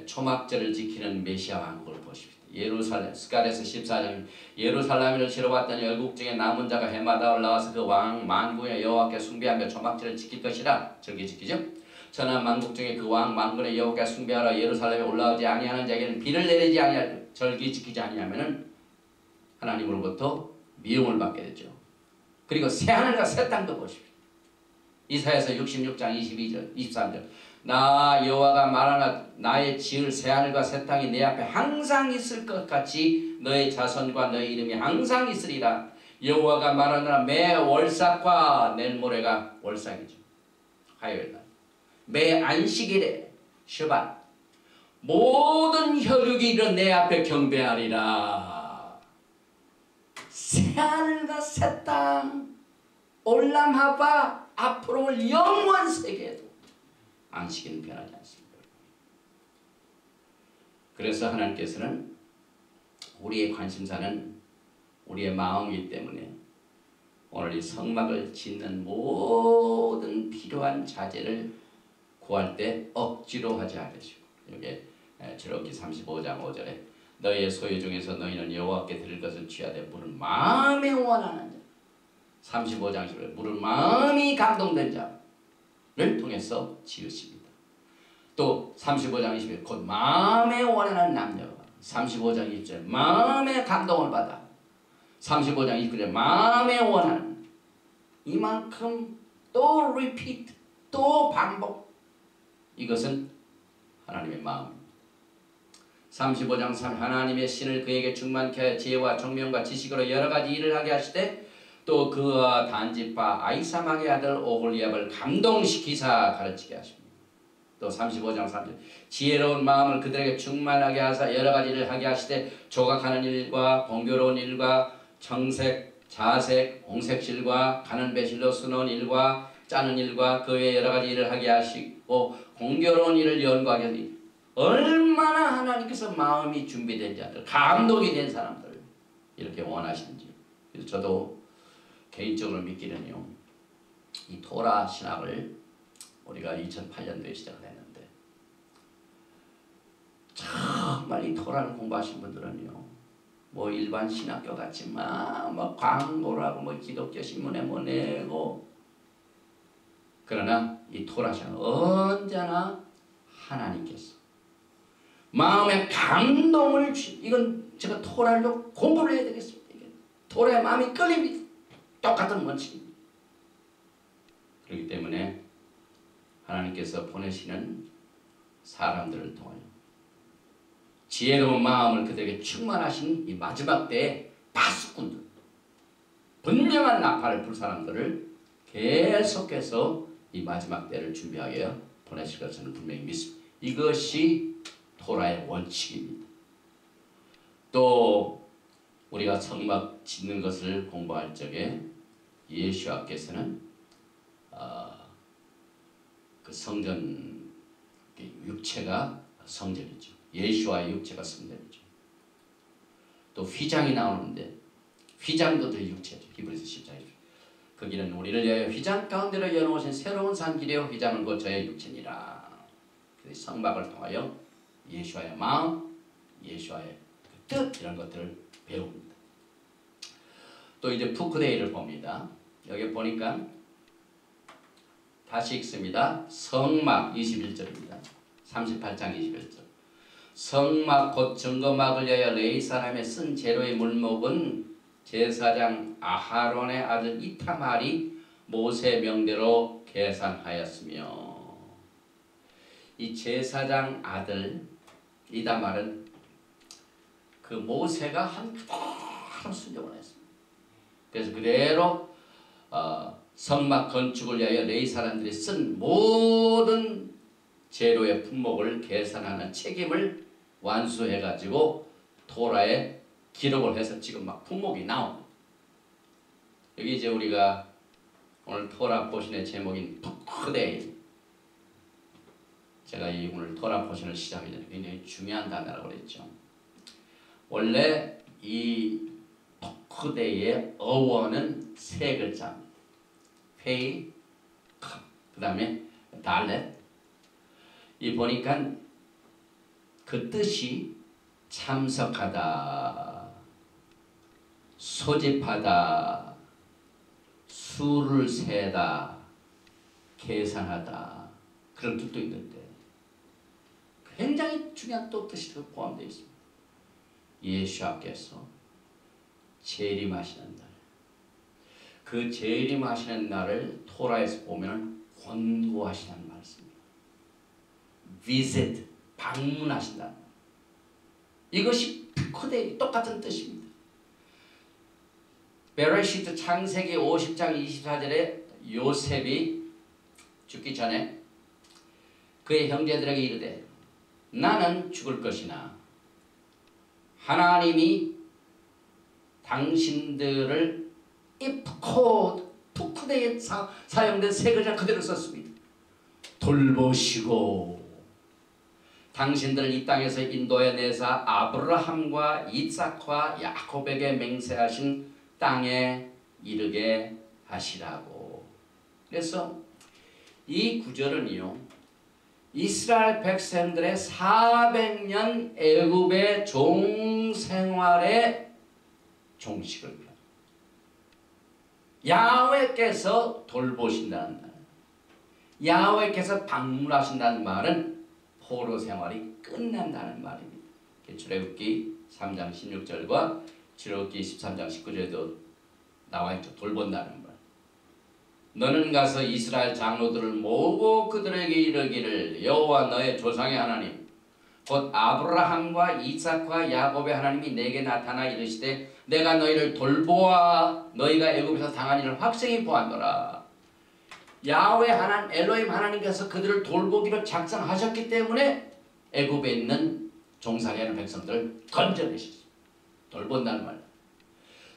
초막절을 지키는 메시아 왕국을 보십니다. 예루살렘, 스가랴서 14장 예루살렘을 치러 왔더니 열국 중에 남은 자가 해마다 올라와서 그 왕 만군의 여호와께 숭배하며 초막절을 지킬 것이라. 절기 지키죠. 천하 만국 중에 그 왕 만군의 여호와께 숭배하러 예루살렘에 올라오지 아니하는 자에게는 비를 내리지 아니할 절기 지키지 아니하면은 하나님으로부터 미움을 받게 되죠. 그리고 새하늘과 새 땅도 보십시오. 이사야서 66장 22절 23절 나 여호와가 말하나 나의 지을 새하늘과 새 땅이 내 앞에 항상 있을 것 같이 너의 자손과 너의 이름이 항상 있으리라. 여호와가 말하나 매 월삭과 내일 모레가 월삭이죠. 화요일날 매 안식일에 슈밧 모든 혈육이 이런 내 앞에 경배하리라. 새하늘과 새 땅 올람하바 앞으로 올 영원 세계에도 안식일은 변하지 않습니다. 그래서 하나님께서는 우리의 관심사는 우리의 마음이기 때문에 오늘 이 성막을 짓는 모든 필요한 자재를 구할 때 억지로 하지 않으시고 여기 출애굽기 35장 5절에 너희의 소유 중에서 너희는 여호와께 드릴 것을 취하되 물을 마음에 원하는 자 35장 10절에 물을 마음이 감동된 자를 통해서 지으십니다. 또 35장 20절 곧 마음에 원하는 남녀가 35장 20절 마음의 감동을 받아 35장 29절 마음에 원하는 이만큼 또 repeat 또 반복 이것은 하나님의 마음입니다. 35장 3 하나님의 신을 그에게 충만케 하여 지혜와 총명과 지식으로 여러가지 일을 하게 하시되 또 그와 단지파 아히사막의 아들 오홀리압을 감동시키사 가르치게 하십니다. 또 35장 3절 지혜로운 마음을 그들에게 충만하게 하사 여러가지 일을 하게 하시되 조각하는 일과 공교로운 일과 청색, 자색, 홍색실과 가는 배실로 수놓은 일과 짜는 일과 그 외 여러가지 일을 하게 하시고 공교로운 일을 연구하게 하니 얼마나 하나님께서 마음이 준비된 자들 감동이 된 사람들 이렇게 원하시는지. 그래서 저도 개인적으로 믿기는요 이 토라 신학을 우리가 2008년도에 시작을 했는데 정말 이 토라를 공부하신 분들은요 뭐 일반 신학교 같지만 뭐 광고를 하고 뭐 기독교 신문에 뭐 내고 그러나 이 토라 신학은 언제나 하나님께서 마음의 감동을 이건 제가 토라를 공부를 해야 되겠습니다. 이게 토라의 마음이 끌립니다. 똑같은 원칙입니다. 그렇기 때문에 하나님께서 보내시는 사람들을 통하여 지혜로운 마음을 그들에게 충만하신 이 마지막 때의 파수꾼들 분명한 나팔을 불 사람들을 계속해서 이 마지막 때를 준비하게 보내실 것을 분명히 믿습니다. 이것이 토라의 원칙입니다. 또 우리가 성막 짓는 것을 공부할 적에 예수와께서는 그 성전 육체가 성전이죠. 예수와의 육체가 성전이죠. 또 휘장이 나오는데 휘장도 더 육체죠. 히브리서 10장이죠. 거기는 우리를 위하여 휘장 가운데로 열어오신 새로운 산길이요 휘장은 곧 저의 육체니라. 그래서 성막을 통하여 예수와의 마음, 예수와의 뜻 이런 것들을 배웁니다. 또 이제 푸크데이를 봅니다. 여기 보니까 다시 읽습니다. 성막 21절입니다. 38장 21절. 성막 곧 증거막을 위하여 레위 사람의 쓴 재료의 물목은 제사장 아하론의 아들 이타말이 모세 명대로 계산하였으며, 이 제사장 아들 이다말은 그 모세가 한 그대로 순종을 했습니다. 그래서 그대로 성막 건축을 위하여 레위 사람들이 쓴 모든 재료의 품목을 계산하는 책임을 완수해가지고 토라에 기록을 해서 지금 막 품목이 나옵니다. 여기 이제 우리가 오늘 토라 포션의 제목인 푸크데이, 제가 이 오늘 토라 포션을 시작하기 전에 굉장히 중요한 단어라고 그랬죠. 원래 이 푸크데이의 어원은 세 글자입니다. 페이, 그 다음에 달렛. 이 보니까 그 뜻이 참석하다, 소집하다, 수를 세다, 계산하다, 그런 뜻도 있는데 굉장히 중요한 또 뜻이 포함되어 있습니다. 예수께서 재림하시는 날, 그 재림하시는 날을 토라에서 보면 권고하시는 말씀입니다. visit, 방문하신다. 이것이 푸크데이 똑같은 뜻입니다. 베레시트 창세기 50장 24절에 요셉이 죽기 전에 그의 형제들에게 이르되 나는 죽을 것이나 하나님이 당신들을 이 푸크데이에 사용된 세 글자 그대로 썼습니다. 돌보시고 당신들을 이 땅에서 인도해 내사 아브라함과 이삭과 야곱에게 맹세하신 땅에 이르게 하시라고. 그래서 이 구절은요, 이스라엘 백성들의 400년 애굽의 종생활의 종식을 야훼께서 돌보신다는 말, 야훼께서 방문하신다는 말은 포로 생활이 끝난다는 말입니다. 출애굽기 3장 16절과 출애굽기 13장 19절에도 나와있죠. 돌본다는 말. 너는 가서 이스라엘 장로들을 모으고 그들에게 이르기를 여호와 너의 조상의 하나님 곧 아브라함과 이삭과 야곱의 하나님이 내게 나타나 이르시되 내가 너희를 돌보아 너희가 애굽에서 당한 일을 확실히 보았노라. 야훼 하나님, 엘로힘 하나님께서 그들을 돌보기로 작정하셨기 때문에 애굽에 있는 종살이하는 백성들을 건져내셨습니다. 돌본다는 말.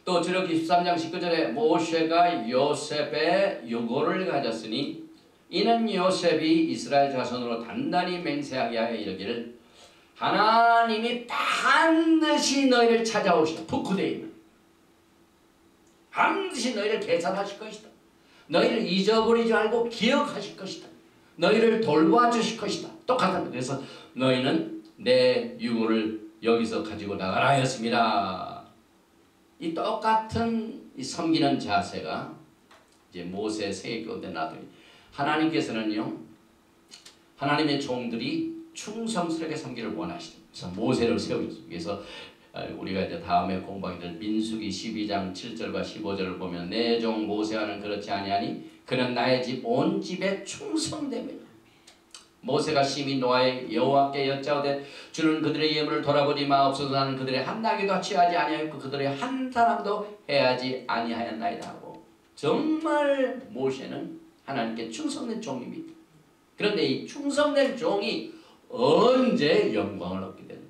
또 출애굽기 13장 19절에 모세가 요셉의 요고를 가졌으니 이는 요셉이 이스라엘 자손으로 단단히 맹세하게 하여 이르기를 하나님이 반드시 너희를 찾아오시다. 푸크데이는 반드시 너희를 계산하실 것이다. 너희를 잊어버리지 말고 기억하실 것이다. 너희를 돌봐주실 것이다. 똑같습니다. 그래서 너희는 내 유고를 여기서 가지고 나가라 하였습니다. 이 똑같은 이 섬기는 자세가 이제 모세 세계 가운데 나더니 하나님께서는요, 하나님의 종들이 충성스럽게 섬기를 원하시죠. 그래서 모세를 세우셨습니다. 그래서 우리가 이제 다음에 공부하게 될 민수기 12장 7절과 15절을 보면 내 종 모세와는 그렇지 아니하니 그는 나의 집 온 집에 충성됨이라. 모세가 심히 노아의 여호와께 여짜오되 주는 그들의 예물을 돌아보지 마옵소서. 나는 그들의 한 나귀도 취하지 아니하였고 그들의 한 사람도 해하지 아니하였나이다 하고 정말 모세는 하나님께 충성된 종입니다. 그런데 이 충성된 종이 언제 영광을 얻게 되느냐?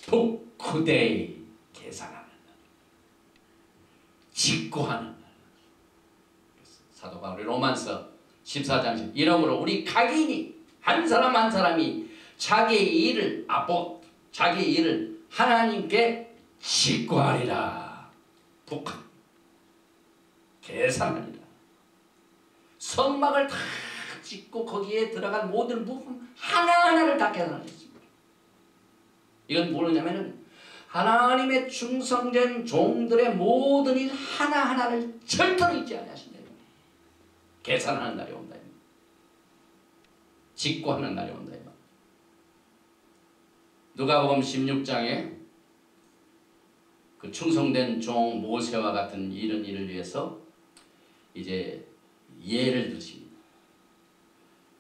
독후대의 계산하는 날, 직구하는 날. 사도 바울이 로마서 14장 10 이러므로 우리 각인이 한 사람 한 사람이 자기의 일을 하나님께 직구하리라. 독한 계산하리라. 성막을 다 짓고 거기에 들어간 모든 부품 하나하나를 다 계산하셨습니다. 이건 뭐냐면은 하나님의 충성된 종들의 모든 일 하나하나를 절대로 잊지 아니하신다. 계산하는 날이 온다. 직구하는 날이 온다. 누가복음 16장에 그 충성된 종 모세와 같은 이런 일을 위해서 이제 예를 드십니다.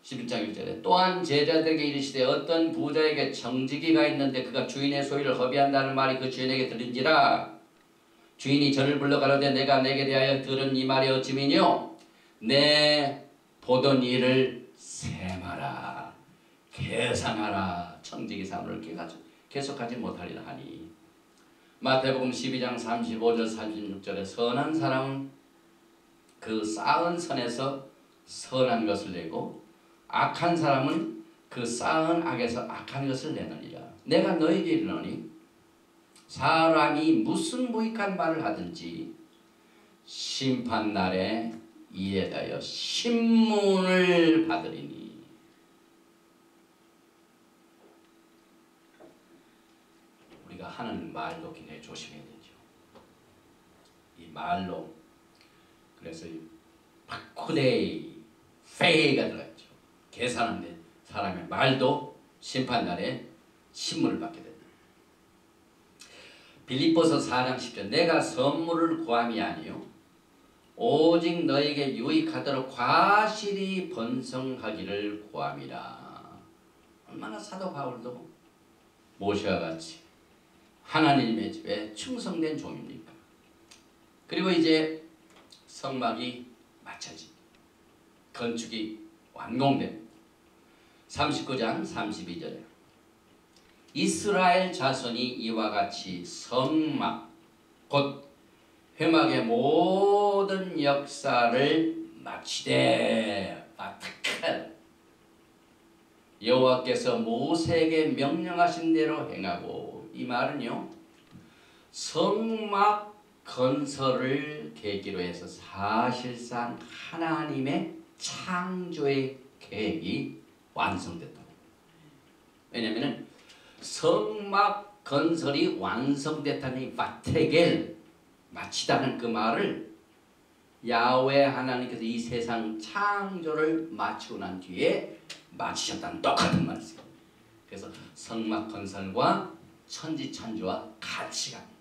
11장 1절에 또한 제자들에게 이르시되 어떤 부자에게 청지기가 있는데 그가 주인의 소유를 허비한다는 말이 그 주인에게 들은지라. 주인이 저를 불러 가로되 내가 내게 대하여 들은 이 말이 어찌미뇨? 내 보던 일을 셈하라, 계산하라. 청지기 사물을 계속하지 못하리라 하니. 마태복음 12장 35절 36절에 선한 사람은 그 쌓은 선에서 선한 것을 내고 악한 사람은 그 쌓은 악에서 악한 것을 내느니라. 내가 너에게 이르노니 사람이 무슨 무익한 말을 하든지 심판날에 이에 대하여 신문을 받으리니. 우리가 하는 말도 굉장히 조심해야 되죠. 이 말로 그래서 이 바쿠데이 페이가 들어있죠. 계산하는데 사람의 말도 심판날에 신문을 받게 됩니다. 빌립보서 4장 10절 내가 선물을 구함이 아니요 오직 너에게 유익하도록 과실이 번성하기를 구함이라. 얼마나 사도 바울도 모세와 같이 하나님의 집에 충성된 종입니까? 그리고 이제 성막이 마쳐집니다. 건축이 완공됩니다. 39장 32절에 이스라엘 자손이 이와 같이 성막 곧 회막의 모든 역사를 마치되 바타칼 여호와께서 모세에게 명령하신 대로 행하고. 이 말은요 성막 건설을 계기로 해서 사실상 하나님의 창조의 계획이 완성됐다. 왜냐하면 성막 건설이 완성됐다는 이 바테겔 마치다는 그 말을 야훼 하나님께서 이 세상 창조를 마치고 난 뒤에 마치셨다는 똑같은 말이었어요. 그래서 성막 건설과 천지 창조와 같이 갑니다.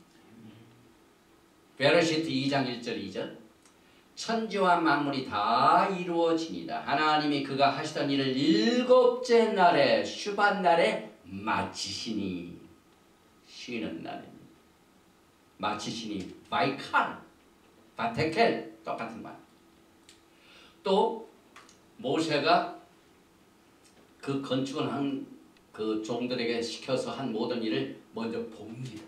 베르시트 2장 1절 2절 천지와 만물이 다 이루어지니라. 하나님이 그가 하시던 일을 일곱째 날에 슈반 날에 마치시니. 쉬는 날입니다. 마치시니 바이칼 바테켈 똑같은 말. 또 모세가 그 건축을 한 그 종들에게 시켜서 한 모든 일을 먼저 봅니다.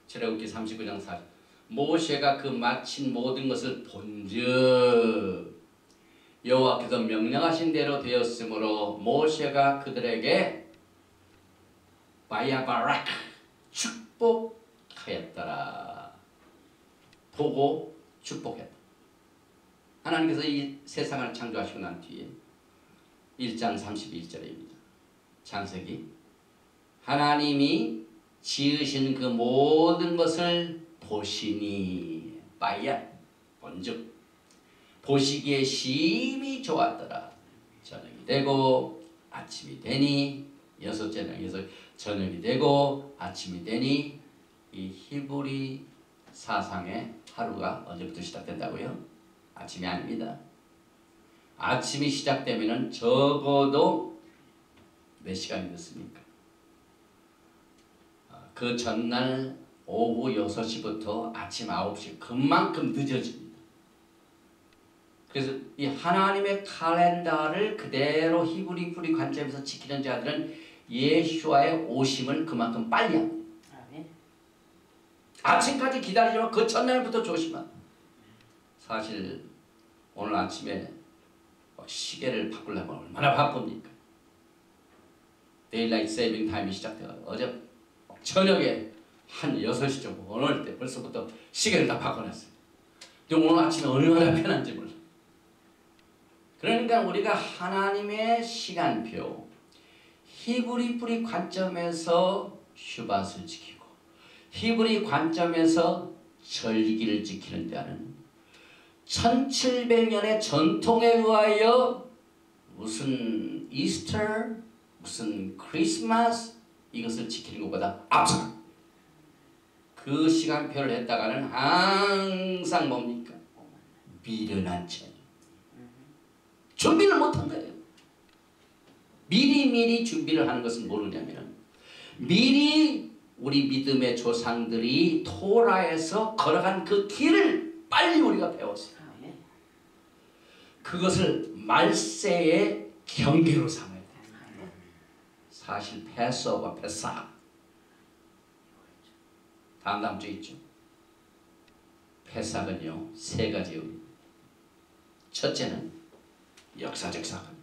출애굽기 39장 40 모세가 그 마친 모든 것을 본즉 여호와께서 명령하신 대로 되었으므로 모세가 그들에게 바야바락 축복하였더라. 보고 축복했다. 하나님께서 이 세상을 창조하시고 난 뒤에 1장 31절입니다. 창세기 하나님이 지으신 그 모든 것을 보시니 바야 본즉 보시기에 심히 좋았더라. 저녁이 되고 아침이 되니 여섯째 날에서 저녁이 되고 아침이 되니. 이 히브리 사상의 하루가 언제부터 시작된다고요? 아침이 아닙니다. 아침이 시작되면 적어도 몇 시간이 됐습니까? 그 전날 오후 6시부터 아침 9시 그만큼 늦어집니다. 그래서 이 하나님의 칼렌더를 그대로 히브리 관점에서 지키는 자들은 예수와의 오심을 그만큼 빨리 합니다. 아침까지 기다리지만 그 첫날부터 조심합니다. 사실 오늘 아침에 시계를 바꾸려면 얼마나 바쁩니까? 데일라이트 세이빙 타임이 시작돼요. 어제 저녁에 한 6시 정도 오늘 때 벌써부터 시계를 다 바꿔놨어요. 오늘 아침에 얼마나 편한지 몰라. 그러니까 우리가 하나님의 시간표 히브리 관점에서 슈밧을 지키고 히브리 관점에서 절기를 지키는 자는 1700년의 전통에 의하여 무슨 이스터, 무슨 크리스마스 이것을 지키는 것보다 앞서 그 시간표를 했다가는 항상 뭡니까? 미련한 채 준비를 못한 거예요. 미리 준비를 하는 것은 모르냐면 미리 우리 믿음의 조상들이 토라에서 걸어간 그 길을 빨리 우리가 배웠어요. 그것을 말세의 경계로 삼아야 돼요. 사실 패스오버, 패사 다음 주에 있죠. 패삭은요 3가지예요. 첫째는 역사적 사건.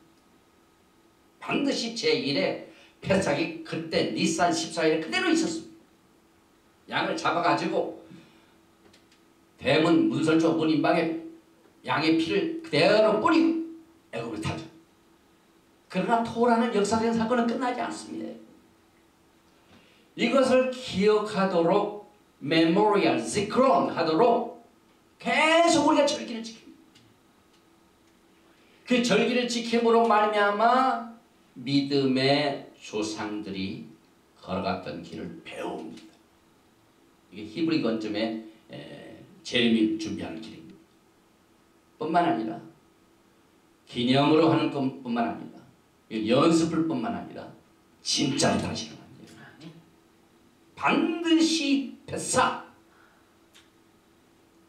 반드시 제1회 패삭이 그때 니산 14일에 그대로 있었습니다. 양을 잡아가지고 대문 문설주 문인방에 양의 피를 그대로 뿌리고 애굽을 타죠. 그러나 토라는 역사적인 사건은 끝나지 않습니다. 이것을 기억하도록 메모리얼, 지크론 하도록 계속 우리가 절기를 지킵니다. 그 절기를 지킴으로 말미암아 믿음의 조상들이 걸어갔던 길을 배웁니다. 이게 히브리 관점의 재림을 준비하는 길입니다. 뿐만 아니라 기념으로 하는 것뿐만 아니라 연습을 뿐만 아니라 진짜로 다시는 안 돼요. 반드시 패사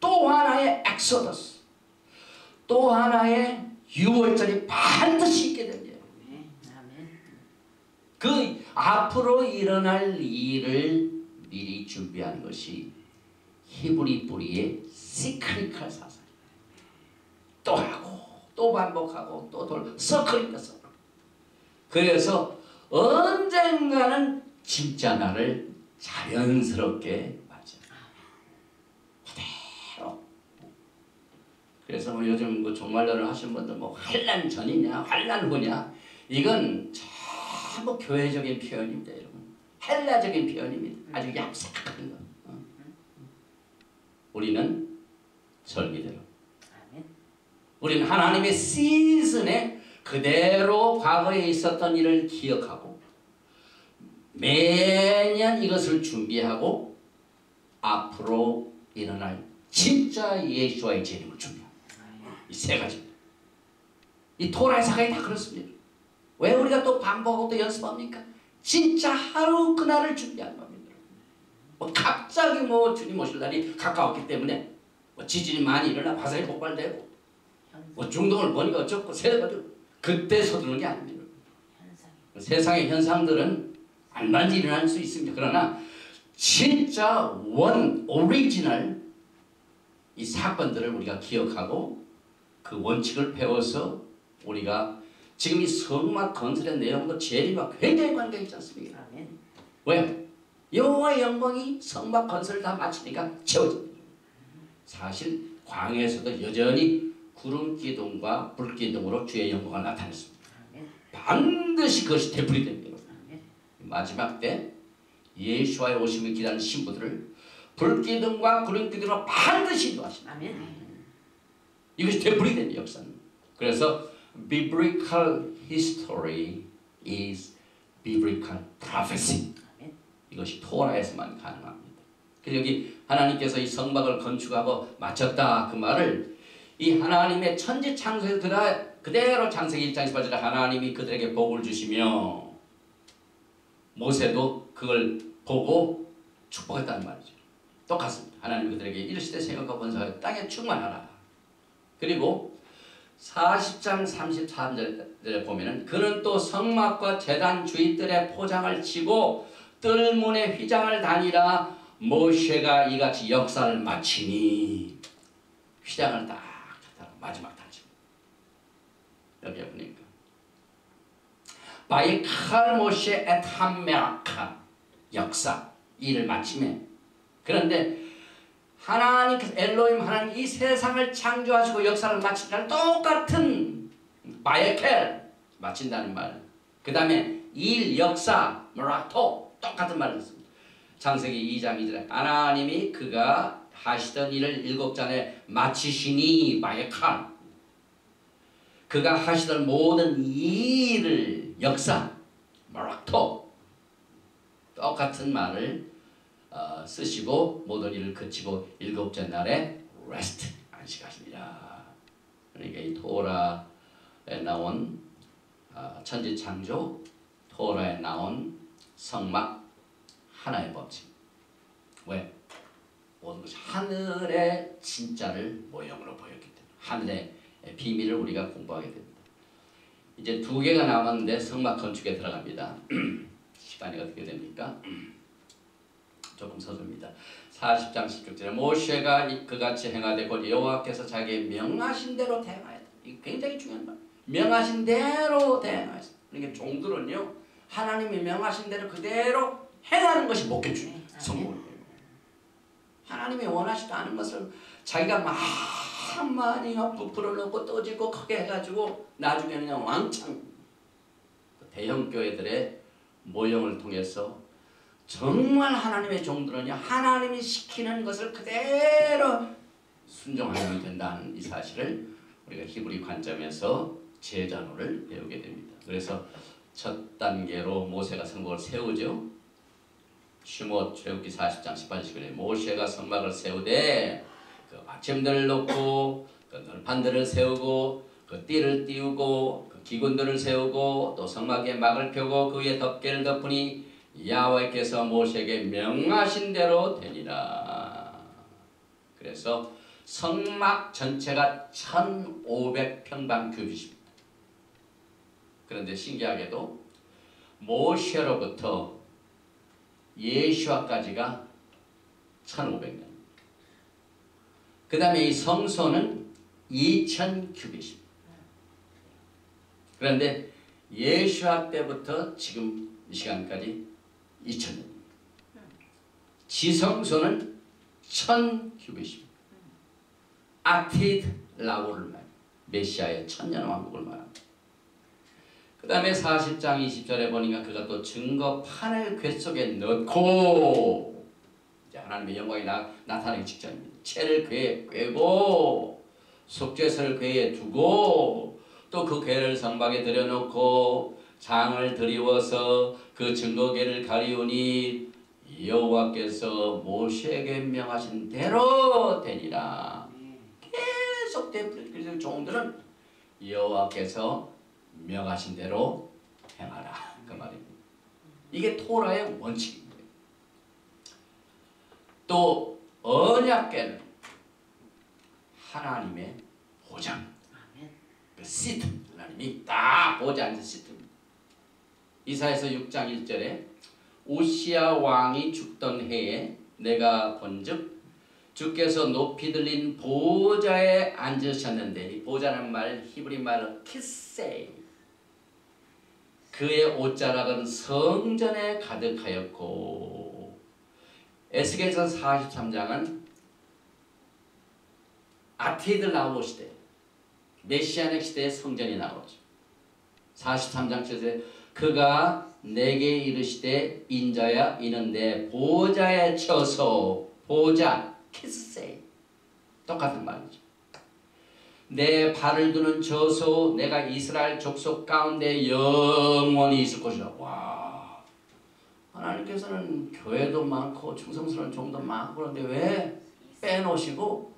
또 하나의 엑소더스 또 하나의 6월절이 반드시 있게 됩니다. 그 앞으로 일어날 일을 미리 준비하는 것이 히브리 뿌리의 시크리컬 사상. 또 하고 또 반복하고 또 서클입니다. 서클. 그래서 언젠가는 진짜 나를 자연스럽게 맞아. 그대로. 그래서 뭐 요즘 뭐 종말론을 하시는 분들 뭐 환란 전이냐 환란 후냐 이건 전부 교회적인 표현입니다. 여러분. 헬라적인 표현입니다. 아주 얍삭한 거. 우리는 절기대로 우리는 하나님의 시즌에 그대로 과거에 있었던 일을 기억하고 매년 이것을 준비하고 앞으로 일어날 진짜 예수와의 재림을 준비합니다. 이 3가지입니다. 이 토라의 사건이 다 그렇습니다. 왜 우리가 또 반복하고 또 연습합니까? 진짜 하루 그날을 준비하는 겁니다. 뭐 갑자기 뭐 주님 오실 날이 가까웠기 때문에 뭐 지진이 많이 일어나 화산이 폭발되고 뭐 중동을 보니까 어쩌고 새가지고 그때 서두르는 게 아닙니다. 세상의 현상들은 얼마든지 일어날 수 있습니다. 그러나 진짜 오리지널 이 사건들을 우리가 기억하고 그 원칙을 배워서 우리가 지금 이 성막 건설의 내용도 재림과 굉장히 관계가 있지 않습니까? 왜? 여호와의 영광이 성막 건설을 다 마치니까 채워집니다. 사실 광야에서도 여전히 구름 기둥과 불 기둥으로 주의 영광을 나타냈습니다. 반드시 그것이 되풀이 됩니다. 마지막 때 예수와의 오심을 기다리는 신부들을 불 기둥과 구름 기둥으로 반드시 인도하십니다. 이것이 되풀이 된 역사는. 그래서 biblical history is biblical prophecy. 이것이 토라에서만 가능합니다. 그래서 여기 하나님께서 이 성막을 건축하고 마쳤다 그 말을 이 하나님의 천지 창조에서 그대로 창세기 1장 18절에 하나님이 그들에게 복을 주시며 모세도 그걸 보고 축복했다는 말이죠. 똑같습니다. 하나님 그들에게 이르시되 생각과 번성하여 땅에 충만하라. 그리고 40장 33절에 보면은 그는 또 성막과 제단 주위들의 포장을 치고 뜰문의 휘장을 다니라. 모세가 이같이 역사를 마치니 휘장을 딱 하다가 마지막 단식. 여기 보니까 바이칼 모세 엣 함메라카 역사 일을 마치면 그런데 하나님께서 엘로힘 하나님 이 세상을 창조하시고 역사를 마친다는 똑같은 바이칼 마친다는 말. 그 다음에 일 역사 모라토 똑같은 말을 했습니다. 창세기 2장 2절에 하나님이 그가 하시던 일을 7잔에 마치시니 바이칼 그가 하시던 모든 일을 역사 모라토 똑같은 말을 쓰시고 모든 일을 그치고 7째 날에 레스트 안식하시니라. 그러니까 이 토라에 나온 천지창조 토라에 나온 성막 하나의 법칙. 왜? 모든 것이 하늘의 진짜를 모형으로 보였기 때문에 하늘의 비밀을 우리가 공부하게 됩니다. 이제 2개가 남았는데 성막 건축에 들어갑니다. 시간이 어떻게 됩니까? 조금 서두릅니다. 40장 16절에 모세가 그같이 행하되 곧 여호와께서 자기의 명하신 대로 대행하였다. 이게 굉장히 중요한 말. 명하신 대로 대행하였다. 그러니까 종들은요 하나님이 명하신 대로 그대로 행하는 것이 목표주의 성공이에요. 하나님이 원하시지 않은 것을 자기가 많이 부풀어 놓고 떠지고 크게 해가지고 나중에는 그냥 왕창 대형 교회들의 모형을 통해서 정말 하나님의 종들은요 하나님이 시키는 것을 그대로 순종하면 된다는 이 사실을 우리가 히브리 관점에서 제자노를 배우게 됩니다. 그래서 첫 단계로 모세가 성막을 세우죠. 슈못 출애굽기 40장 18절에 모세가 성막을 세우되 그 받침들을 놓고 그 널판들을 세우고 그 띠를 띄우고 그 기gun들을 세우고 또 성막에 막을 펴고 그 위에 덮개를 덮으니 야훼께서 모세에게 명하신 대로 되니라. 그래서 성막 전체가 1500평방큐빗입니다. 그런데 신기하게도 모세로부터 예수와까지가 1500년. 그 다음에 이 성소는 2000큐빗입니다. 그런데 예수와 때부터 지금 이 시간까지 2000년. 지성소는 1000큐빗입니다. 아티드 라고를 말합니다. 메시아의 천년왕국을 말합니다. 그 다음에 40장 20절에 보니까 그가 또 증거판을 궤 속에 넣고 이제 하나님의 영광이 나타나기 직전입니다. 채를 궤에 꿰고 속죄서를 궤에 두고 또 그 궤를 성막에 들여놓고 장을 드리워서 그 증거궤를 가리우니 여호와께서 모세에게 명하신 대로 되니라. 계속 그래서 종들은 여호와께서 명하신 대로 행하라 그 말입니다. 이게 토라의 원칙입니다. 또 언약궤는 하나님의 보장, 그 시트, 하나님이 딱 보지 않는 시트입니다. 이사야서 6장 1절에 우시야 왕이 죽던 해에 내가 본즉 주께서 높이 들린 보좌에 앉으셨는데 이 보좌라는 말 히브리 말은 키세이 그의 옷자락은 성전에 가득하였고 에스겔서 43장은 아티드 라오 시대 메시아닉 시대의 성전이 나오죠. 43장 7절에 그가 내게 이르시되 인자야 이는 내 보좌에 쳐서 보좌 키스세이 똑같은 말이죠. 내 발을 두는 저소 내가 이스라엘 족속 가운데 영원히 있을 것이다. 와, 하나님께서는 교회도 많고 충성스러운 종도 많고 그런데 왜 빼놓으시고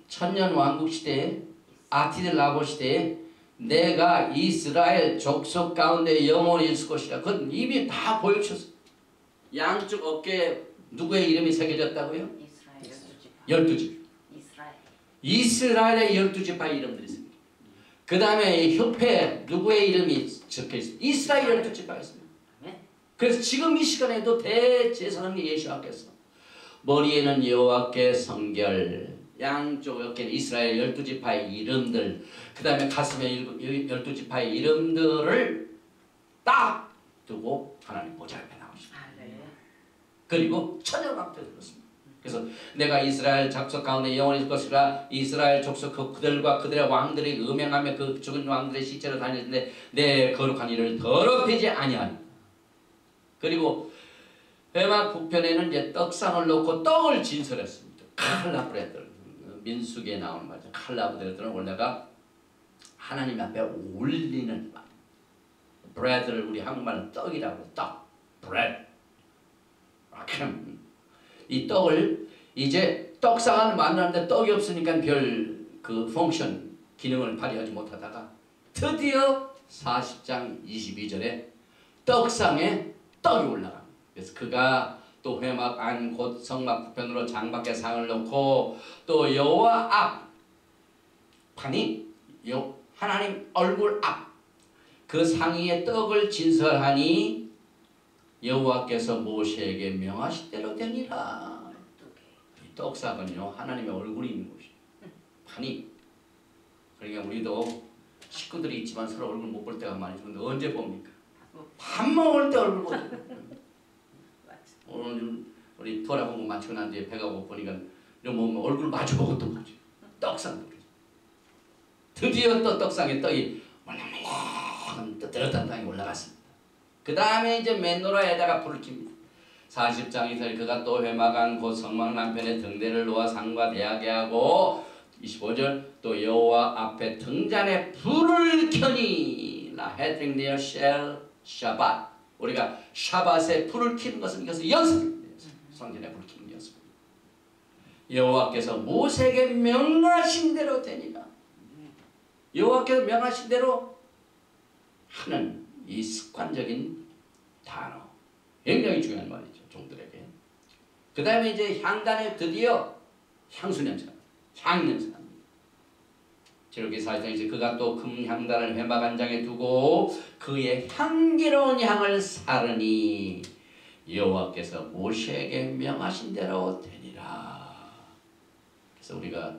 천년 왕국 시대에 아티드 라고 시대에 내가 이스라엘 족속 가운데 영원히 있을 것이다. 그건 이미 다 보여주셨어. 양쪽 어깨에 누구의 이름이 새겨졌다고요? 이스라엘 12지파. 12지파. 이스라엘의 12지파의 이름들이 있습니다. 그 다음에 협회에 누구의 이름이 적혀있습니다. 이스라엘 12지파가 있습니다. 그래서 지금 이 시간에도 대제사장이 예수와께서 머리에는 여호와께 성결, 양쪽 어깨는 이스라엘 12지파의 이름들, 그 다음에 가슴에 12지파의 이름들을 딱 두고 하나님 보좌 앞에 나오십니다. 그리고 천연왕때 들었습니다. 그래서 내가 이스라엘 족속 가운데 영원히 있을 것이라 이스라엘 족속 그들과 그들의 왕들이 음행하며 그 죽은 왕들의 시체로 다녔는데 내 거룩한 이를 더럽히지 아니하니. 그리고 회막 북편에는 이제 떡상을 놓고 떡을 진설했습니다. 칼라 브레드, 민수기에 나오는 말이죠. 칼라 브레드는 원래가 하나님 앞에 올리는 말. 브레드를 우리 한국말로 떡이라고 떡, 브레드. 이 떡을 이제 떡상을 만드는데 떡이 없으니까 별 그 펑션 기능을 발휘하지 못하다가 드디어 40장 22절에 떡상에 떡이 올라갑니다. 그래서 그가 또 회막 안 곧 성막 북편으로 장밖에 상을 놓고 또 여호와 앞 판이 하나님 얼굴 앞 그 상위에 떡을 진설하니 여호와께서 모세에게 명하신 대로 되니라. 이 떡상은요 하나님의 얼굴이 있는 곳이에요. 판이. 그러니까 우리도 식구들이 있지만 서로 얼굴 못 볼 때가 많이 있는데 언제 봅니까? 밥 먹을 때 얼굴 보죠. 오늘 우리 돌아보고 마치고 난 뒤에 배가 고프니까 뭐 얼굴 마주보고 또 보죠. 떡상. 드디어 또 떡상에 떡이 말랑말랑 뜨뜻한 땅에 올라갔습니다. 그 다음에 이제 맨노라에다가 불을 킵니다. 40장 이슬 그가 또 회막안 곧 성막 남편에 등대를 놓아 상과 대하게 하고 25절 또 여호와 앞에 등잔에 불을 켜니 나 헤드링 니어 쉘 샤밧. 우리가 샤밧에 불을 켜는 것은 이것은 연습입니다. 성전에 불을 켜는 연습입니다. 여호와께서 모세에게 명하신 대로 되니라. 여호와께서 명하신 대로 하는 이 습관적인 단어 굉장히 중요한 말이죠. 종들에게. 그 다음에 이제 향단에 드디어 향수 냄새가 향 냄새가 납니다. 제로기 4장에서 그가 또 금 향단을 회막 안장에 두고 그의 향기로운 향을 사르니 여호와께서 모세에게 명하신 대로 되니라. 그래서 우리가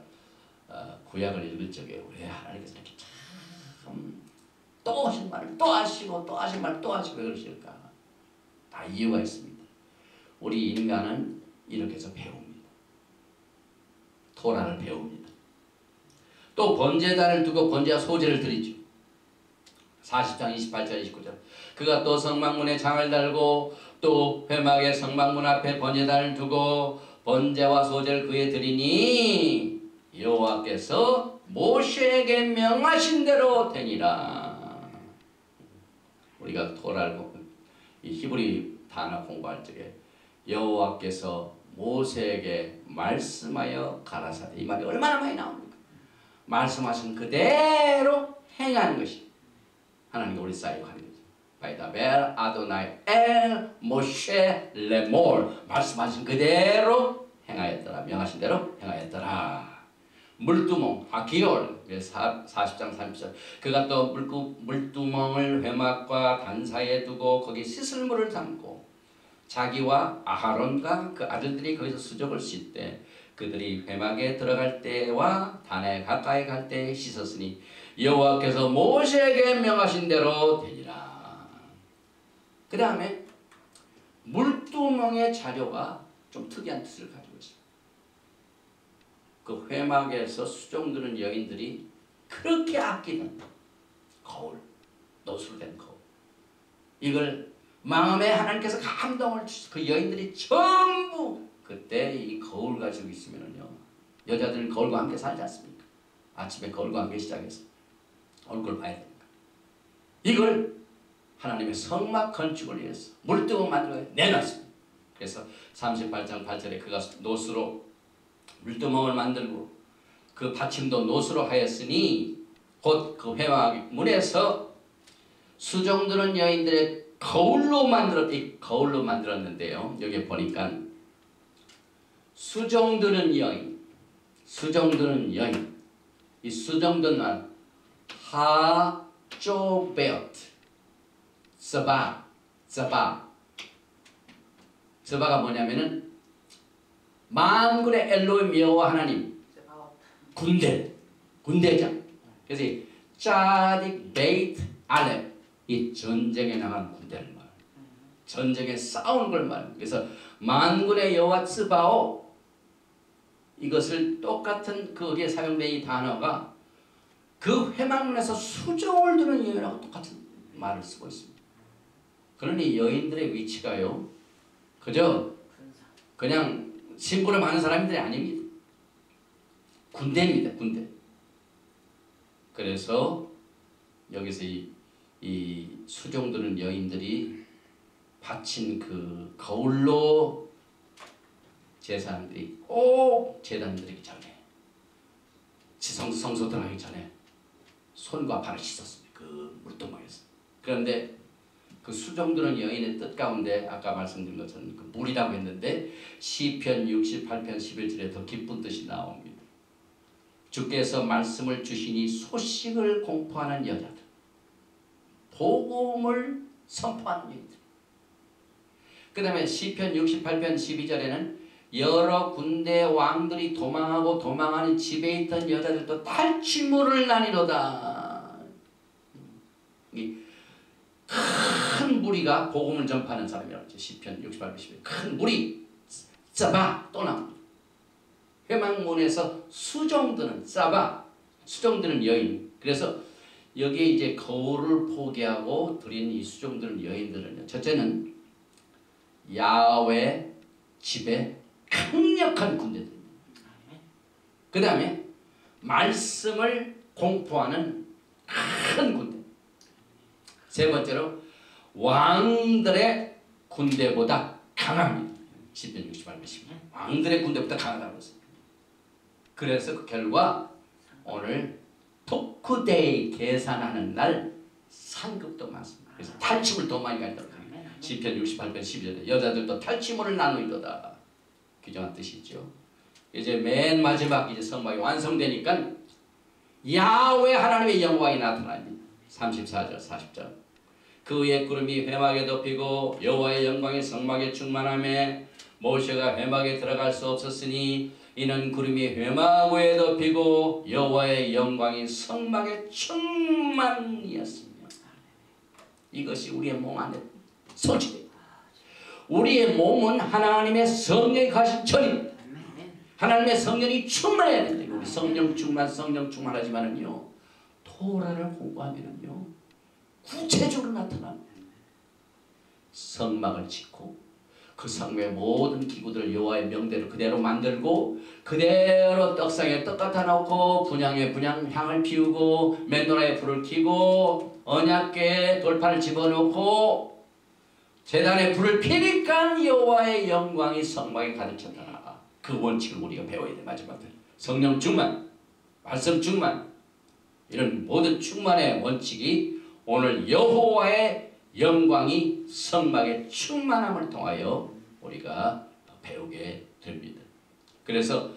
구약을 읽을 적에 왜 하나님께서 이렇게 참 또 하신 말을 또 하시고 또 하신 말을 또 하시고 왜 그러실까? 다 이유가 있습니다. 우리 인간은 이렇게 해서 배웁니다. 토라를 배웁니다. 또 번제단을 두고 번제와 소제를 드리죠. 40장 28절 29절 그가 또 성막문에 장을 달고 또 회막의 성막문 앞에 번제단을 두고 번제와 소제를 그에 드리니 여호와께서 모세에게 명하신 대로 되니라. 우리가 토라를 이 히브리 단어 공부할 적에 여호와께서 모세에게 말씀하여 가라사대 이 말이 얼마나 많이 나옵니까? 말씀하신 그대로 행하는 것이 하나님과 우리 사이에 하는 거죠. 바이다벨 아도나이 엘 모셰 레몰 말씀하신 그대로 행하였더라. 명하신 대로 행하였더라. 물두멍 하기올 40장 30절 그가 또 물두멍을 회막과 단 사이에 두고 거기 씻을 물을 담고 자기와 아하론과 그 아들들이 거기서 수족을 씻 때 그들이 회막에 들어갈 때와 단에 가까이 갈 때 씻었으니 여호와께서 모세에게 명하신 대로 되니라. 그 다음에 물두멍의 자료가 좀 특이한 뜻을 가지고 있습니다. 그 회막에서 수종 드는 여인들이 그렇게 아끼는 거울, 노수로 된 거울. 이걸 마음에 하나님께서 감동을 주셔서 그 여인들이 전부 그때 이 거울 가지고 있으면요. 여자들은 거울과 함께 살지 않습니까? 아침에 거울과 함께 시작해서 얼굴 봐야 되니까. 이걸 하나님의 성막 건축을 위해서 물두멍 만들어 내놨습니다. 그래서 38장 8절에 그가 노수로 물두멍을 만들고 그 받침도 노수로 하였으니 곧 그 회막 문에서 수종드는 여인들의 거울로 만들었는데요. 여기 보니까 수종드는 여인, 수종드는 여인. 이 수종드는 말 하쪼베어트, 스바, 스바. 스바가 뭐냐면은 만군의 엘로힘 여호와 하나님 군대장. 그래서 짜딕 베이트 알렙, 이 전쟁에 나간 군대를 말, 전쟁에 싸우는 걸 말. 그래서 만군의 여호와 스바오, 이것을 똑같은 거기에 사용된 이 단어가 그 회막문에서 수종을 두는 여인하고 똑같은 말을 쓰고 있습니다. 그러니 여인들의 위치가요, 그저 그냥 심부름하는 사람들이 아닙니다. 군대입니다. 군대. 그래서 여기서 이 수종드는 여인들이 바친 그 거울로 제사장들이 꼭 제단 드리기 전에, 성소 들어가기 전에 손과 발을 씻었습니다. 그 물동멍에서. 그런데 그 수종드는 여인의 뜻 가운데 아까 말씀드린 것처럼 그 물이라고 했는데 시편 68편 11절에 더 깊은 뜻이 나옵니다. 주께서 말씀을 주시니 소식을 공포하는 여자들, 복음을 선포하는 여인들. 그 다음에 시편 68편 12절에는 여러 군대 왕들이 도망하고 도망하는 집에 있던 여자들도 탈취물을 나뉘로다. 큰 무리가 복음을 전파하는 사람이라고 하죠. 시편 68편 12절. 큰 무리, 짜바 또 나옵니다. 회막문에서 수종드는 짜바, 수종드는 여인. 그래서 여기에 이제 거울을 포기하고 드린 이 수종드는 여인들은요, 첫째는 야훼 집에 강력한 군대들입니다. 그 다음에 말씀을 공포하는 큰 군대. 세 번째로 왕들의 군대보다 강합니다. 시편 68편 12절. 왕들의 군대보다 강하다고 했습니다. 그래서 그 결과 오늘 토크데이 계산하는 날 상급도 많습니다. 그래서 탈취물 더 많이 가있다고 합니다. 시편 68편 12절에 여자들도 탈취물을 나누이도다. 규정한 뜻이죠. 이제 맨 마지막 이제 성막이 완성되니까 야훼 하나님의 영광이 나타납니다. 34절 40절. 그의 구름이 회막에 덮이고 여호와의 영광이 성막에 충만하며 모세가 회막에 들어갈 수 없었으니 이는 구름이 회막 위에 덮이고 여호와의 영광이 성막에 충만이었으며. 이것이 우리의 몸 안에 소지됩니다. 우리의 몸은 하나님의 성령이 가신 전입니다. 하나님의 성령이 충만해야 된다. 우리 성령 충만하지만은요, 토라를 공부하면은요 구체적으로 나타납니다. 성막을 짓고 그 성막의 모든 기구들을 여호와의 명대로 그대로 만들고 그대로 떡상에 떡 갖다 놓고 분향에 분향 향을 피우고 맨노라에 불을 켜고 언약궤에 돌판을 집어넣고 제단에 불을 피니까 여호와의 영광이 성막에 가득 찼다. 그 원칙을 우리가 배워야 돼. 마지막에 성령 충만, 말씀 충만, 이런 모든 충만의 원칙이 오늘 여호와의 영광이 성막의 충만함을 통하여 우리가 배우게 됩니다. 그래서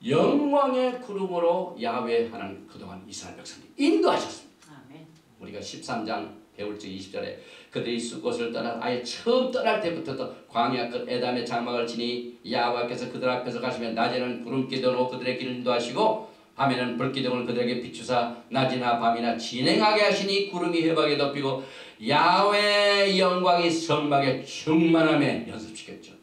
영광의 구름으로 야훼 하나님 그동안 이스라엘 백성을 인도하셨습니다. 아멘. 우리가 13장 배울 적 20절에 그들이 숫곳을 떠나 아예 처음 떠날 때부터도 광야 끝 에담의 장막을 지니 야훼께서 그들 앞에서 가시면 낮에는 구름기둥으로 그들의 길을 인도하시고 밤에는 불기둥을 그들에게 비추사 낮이나 밤이나 진행하게 하시니 구름이 회막에 덮이고 야훼의 영광이 성막에 충만함에 연습시켰죠.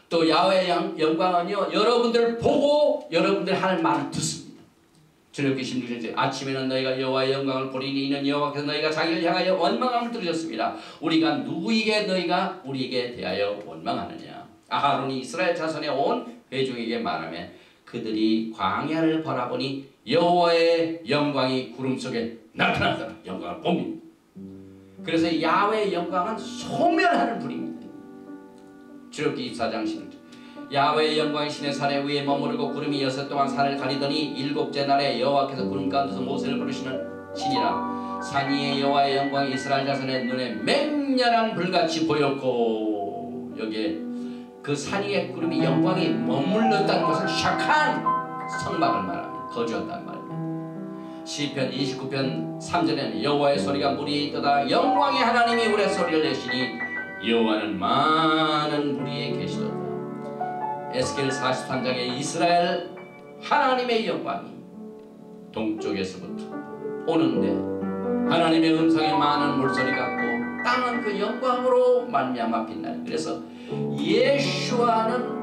또 야훼의 영광은요, 여러분들 보고 여러분들 하는 말을 듣습니다. 출애굽기 16장 아침에는 너희가 여호와의 영광을 보리니 이는 여호와께서 너희가 자기를 향하여 원망함을 들으셨습니다. 우리가 누구에게 너희가 우리에게 대하여 원망하느냐. 아하론이 이스라엘 자손의 온 회중에게 말하며 그들이 광야를 바라보니 여호와의 영광이 구름 속에 나타났더라. 영광을 봅니다. 그래서 야훼의 영광은 소멸하는 분입니다. 출애굽기 24장 16절 야훼의 영광이 시내 산에 위에 머무르고 구름이 여섯 동안 산을 가리더니 일곱째 날에 여호와께서 구름 가운데서 모세를 부르시는 신이라. 산 위에 여호와의 영광이 이스라엘 자손의 눈에 맹렬한 불같이 보였고, 여기에 그 산 위에 구름이 영광이 머물렀다는 것은 샥한 성막을 말합니다. 거주한다는 말입니다. 시편 29편 3절에는 여호와의 소리가 무리에 있도다. 영광의 하나님이 우리의 소리를 내시니 여호와는 많은 무리에 계시도다. 에스겔 43장에 이스라엘 하나님의 영광이 동쪽에서부터 오는데 하나님의 음성이 많은 물소리 같고 땅은 그 영광으로 말미암아 빛나니. 그래서 예수와는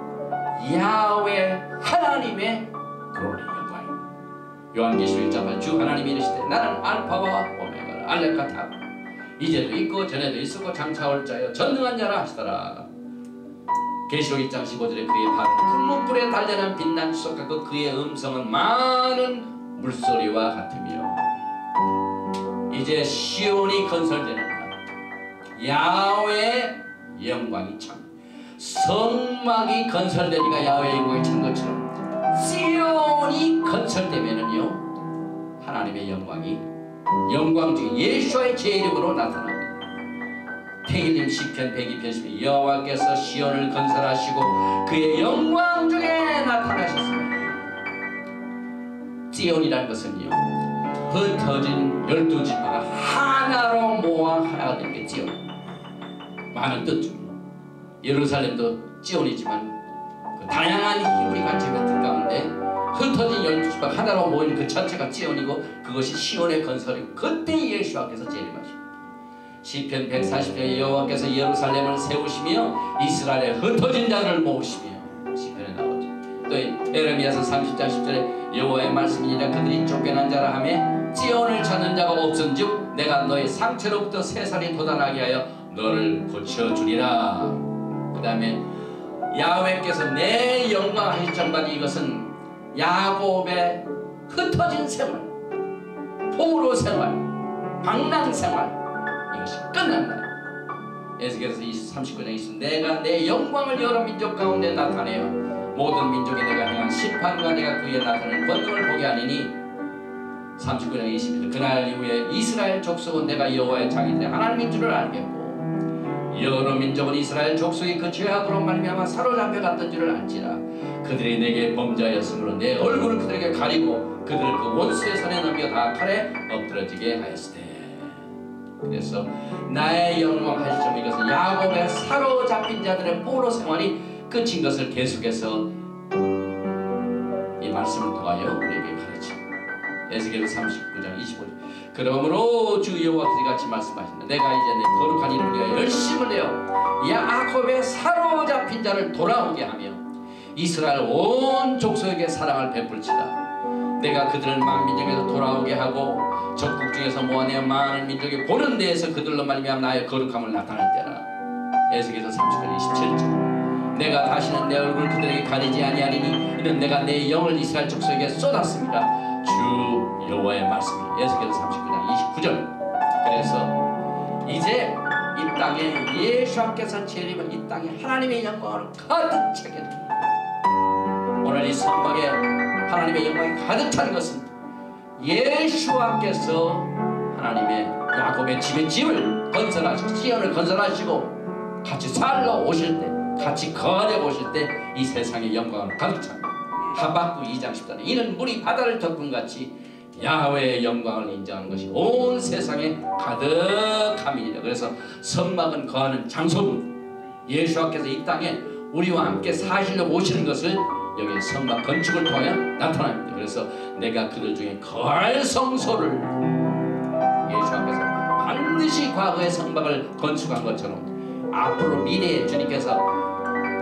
야훼 하나님의 그런 영광입니다. 요한계시록 1장 주 하나님이 이르시되 나는 알파와 오메가라 알레카 타고 이제도 있고 전에도 있었고 장차 올 자여 전능한 자라 하시더라. 계시록 1장 15절에 그의 발은 풀무불에 달려는 빛난 추석 같고 그의 음성은 많은 물소리와 같으며. 이제 시온이 건설되는 날 야훼의 영광이 참 성막이 건설되니까 야훼의 영광이 찬 것처럼 시온이 건설되면은요 하나님의 영광이 영광 중에 예수와의 제 이름으로 나타납니다. 태일림 시편 102편 10편 여호와께서 시온을 건설하시고 그의 영광 중에 나타나셨습니다. 시온이라는 것은요 흩어진 12지파가 하나로 모아 하나가 된 게 시온. 많은 뜻 중에 예루살렘도 시온이지만 그 다양한 히브리 가치의 뜻 가운데 흩어진 12지파가 하나로 모인 그 자체가 시온이고 그것이 시온의 건설이고 그때 예수와께서 재림하십니다. 시편 140편에 여호와께서 예루살렘을 세우시며 이스라엘의 흩어진 자를 모으시며 시편에 나오죠. 또 에레미야서 30장 10절에 여호와의 말씀이니라 그들이 쫓겨난 자라 하며 시온을 찾는 자가 없은즉 내가 너의 상처로부터 새살이 돋아나게 하여 너를 고쳐주리라. 그 다음에 야훼께서 내 영광 하실 전까지 이것은 야곱의 흩어진 생활, 포로 생활, 방랑 생활 이것이 끝난다. 에스겔서 39장 20 내가 내 영광을 여러 민족 가운데 나타내어 모든 민족에 내가 행한 심판과 내가 그에 나타내는 권능을 보게 하리니 39장 21절 그날 이후에 이스라엘 족속은 내가 여호와의 자기들의 하나님인 줄을 알겠고 여러 민족은 이스라엘 족속이 그 죄악으로 말미암아 사로잡혀 갔던 줄을 알지라. 그들이 내게 범죄하였으므로 내 얼굴을 그들에게 가리고 그들을 그 원수의 손에 넘겨 다 칼에 엎드러지게 하였으되. 그래서 나의 영광 하실 점 이것은 야곱의 사로잡힌 자들의 포로 생활이 끝인 것을 계속해서 이 말씀을 통하여 우리에게 가르칩니다. 에스겔 39장 25절 그러므로 주 여호와께서 같이 말씀하신다. 내가 이제 내 거룩한 이름을 위하여 열심을 내어 야곱의 사로잡힌 자를 돌아오게 하며 이스라엘 온 족속에게 사랑을 베풀지라. 내가 그들을 만민족에서 돌아오게 하고 적국 중에서 모아내어 많은 민족이 보는 데에서 그들로 말미암아 나의 거룩함을 나타낼 때라. 에스겔서 39장 27절 내가 다시는 내 얼굴을 그들에게 가리지 아니하리니 이는 내가 내 영을 이스라엘 족속에게 쏟았습니다. 주 여호와의 말씀입니다. 에스겔서 39장 29절 그래서 이제 이 땅에 예수께서 재림은 이 땅에 하나님의 영광으로 가득 차게 됩니다. 오늘 이 성막에 하나님의 영광이 가득 찬 것은 예수께서 하나님의 야곱의 집의 집을 건설하시고 시온을 건설하시고 같이 살러 오실 때 같이 거하려 오실 때 이 세상의 영광으로 가득 찹니다. 하박국 2장 10절에 이는 물이 바다를 덮음같이 야훼의 영광을 인정하는 것이 온 세상에 가득함이니라. 그래서 성막은 거하는 장소입니다. 예수께서 이 땅에 우리와 함께 사실로 오시는 것을 여기 성막 건축을 통해 나타납니다. 그래서 내가 그들 중에 거할 성소를 예수께서 반드시 과거의 성막을 건축한 것처럼 앞으로 미래에 주님께서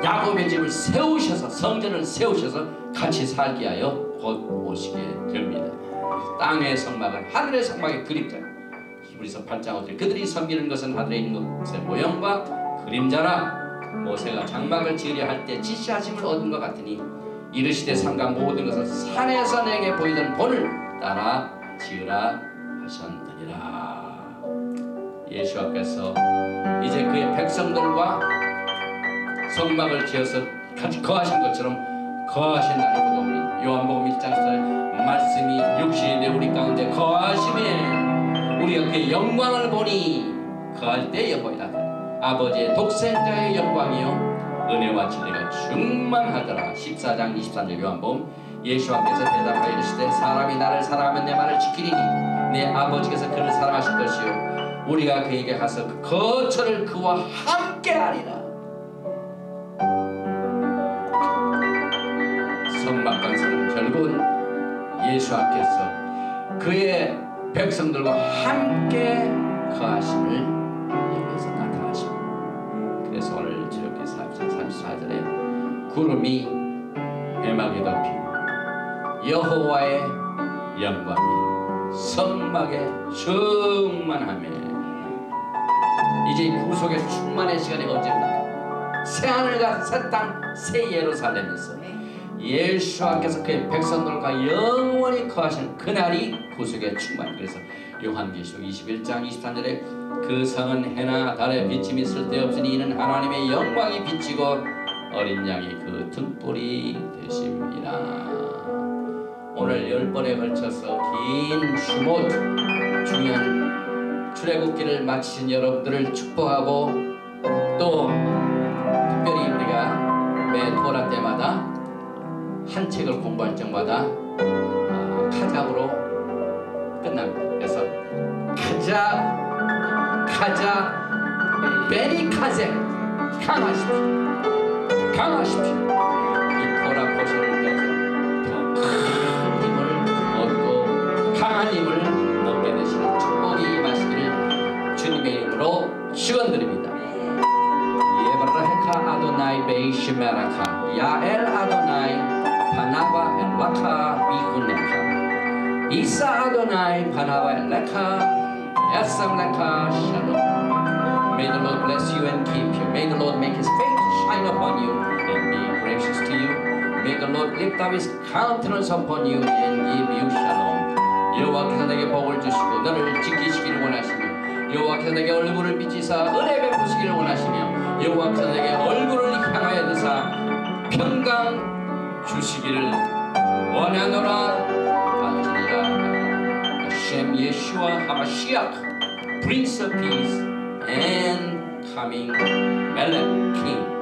야곱의 집을 세우셔서 성전을 세우셔서 같이 살게 하여 곧 오시게 됩니다. 땅의 성막은 하늘의 성막의 그림자입니다. 히브리서 8장 5절 그들이 섬기는 것은 하늘에 있는 것의 모형과 그림자라. 모세가 장막을 지으려 할 때 지시하심을 얻은 것 같으니 이르시되 산과 모든 것을 산에서 내게 보이던 본을 따라 지으라 하셨느니라. 예수께서 이제 그의 백성들과 성막을 지어서 같이 거하신 것처럼 거하신 날이 오옵니다. 요한복음 1장에서 말씀이 육신이 되 우리 가운데 거하심에 우리가 그의 영광을 보니 거할 때 영광이 나타나 아버지의 독생자의 영광이요 은혜와 진리가 충만하더라. 14장 23절 요한복음. 예수께서 대답하여 이르시되 사람이 나를 사랑하면 내 말을 지키리니 내 아버지께서 그를 사랑하실 것이요 우리가 그에게 가서 그 거처를 그와 함께 하리라. 성막강사는 결국은 예수께서 그의 백성들과 함께 거하심을 여기서 나타나십니다. 그래서 오늘 저렇게 34절에 구름이 해막에 덮이고 여호와의 영광이 성막에 충만하며 이제 구속의 충만의 시간이 언제입니까? 새하늘과 새 땅 새 예루살렘에서 예수께서 그의 백성들과 영원히 거하시는 그날이 구속의 충만. 그래서 요한계시록 21장 23절에 그 성은 해나 달의 비침이 쓸데없으니 이는 하나님의 영광이 비치고 어린 양이 그 등불이 되십니다. 오늘 10번에 걸쳐서 긴 슈못 중요한 출애굽기를 마치신 여러분들을 축복하고 또 특별히 우리가 매 토라 때마다 한 책을 공부할 적마다 카작으로 끝납니다. 그래서 카작 베리 카제 강하십시오. 이 토라 포션을 통해서 더 큰 힘을 얻고 강한 힘을 얻게 되시는 축복이 임하시기를 주님의 이름으로 축원드립니다. 예브라헤카 아도나이 베이시메라카 야엘 아도나이 바나바 엘라카 비후네카 이사 아도나이 바나바 엘라카 야삼라카 샬롬. May the Lord bless you and keep you. May the Lord make His face to shine upon you and be gracious to you. May the Lord lift up His countenance upon you and give you shalom. 여호와께서 내게 복을 주시고 너를 지키시기를 원하시며 여호와께서 내게 얼굴을 비치사 은혜 베푸시기를 원하시며 여호와께서 내게 얼굴을 향하여 드사 평강 주시기를 원하노라. 알지니라. Hashem Yeshua HaMashiach, Prince of Peace and coming Melech King.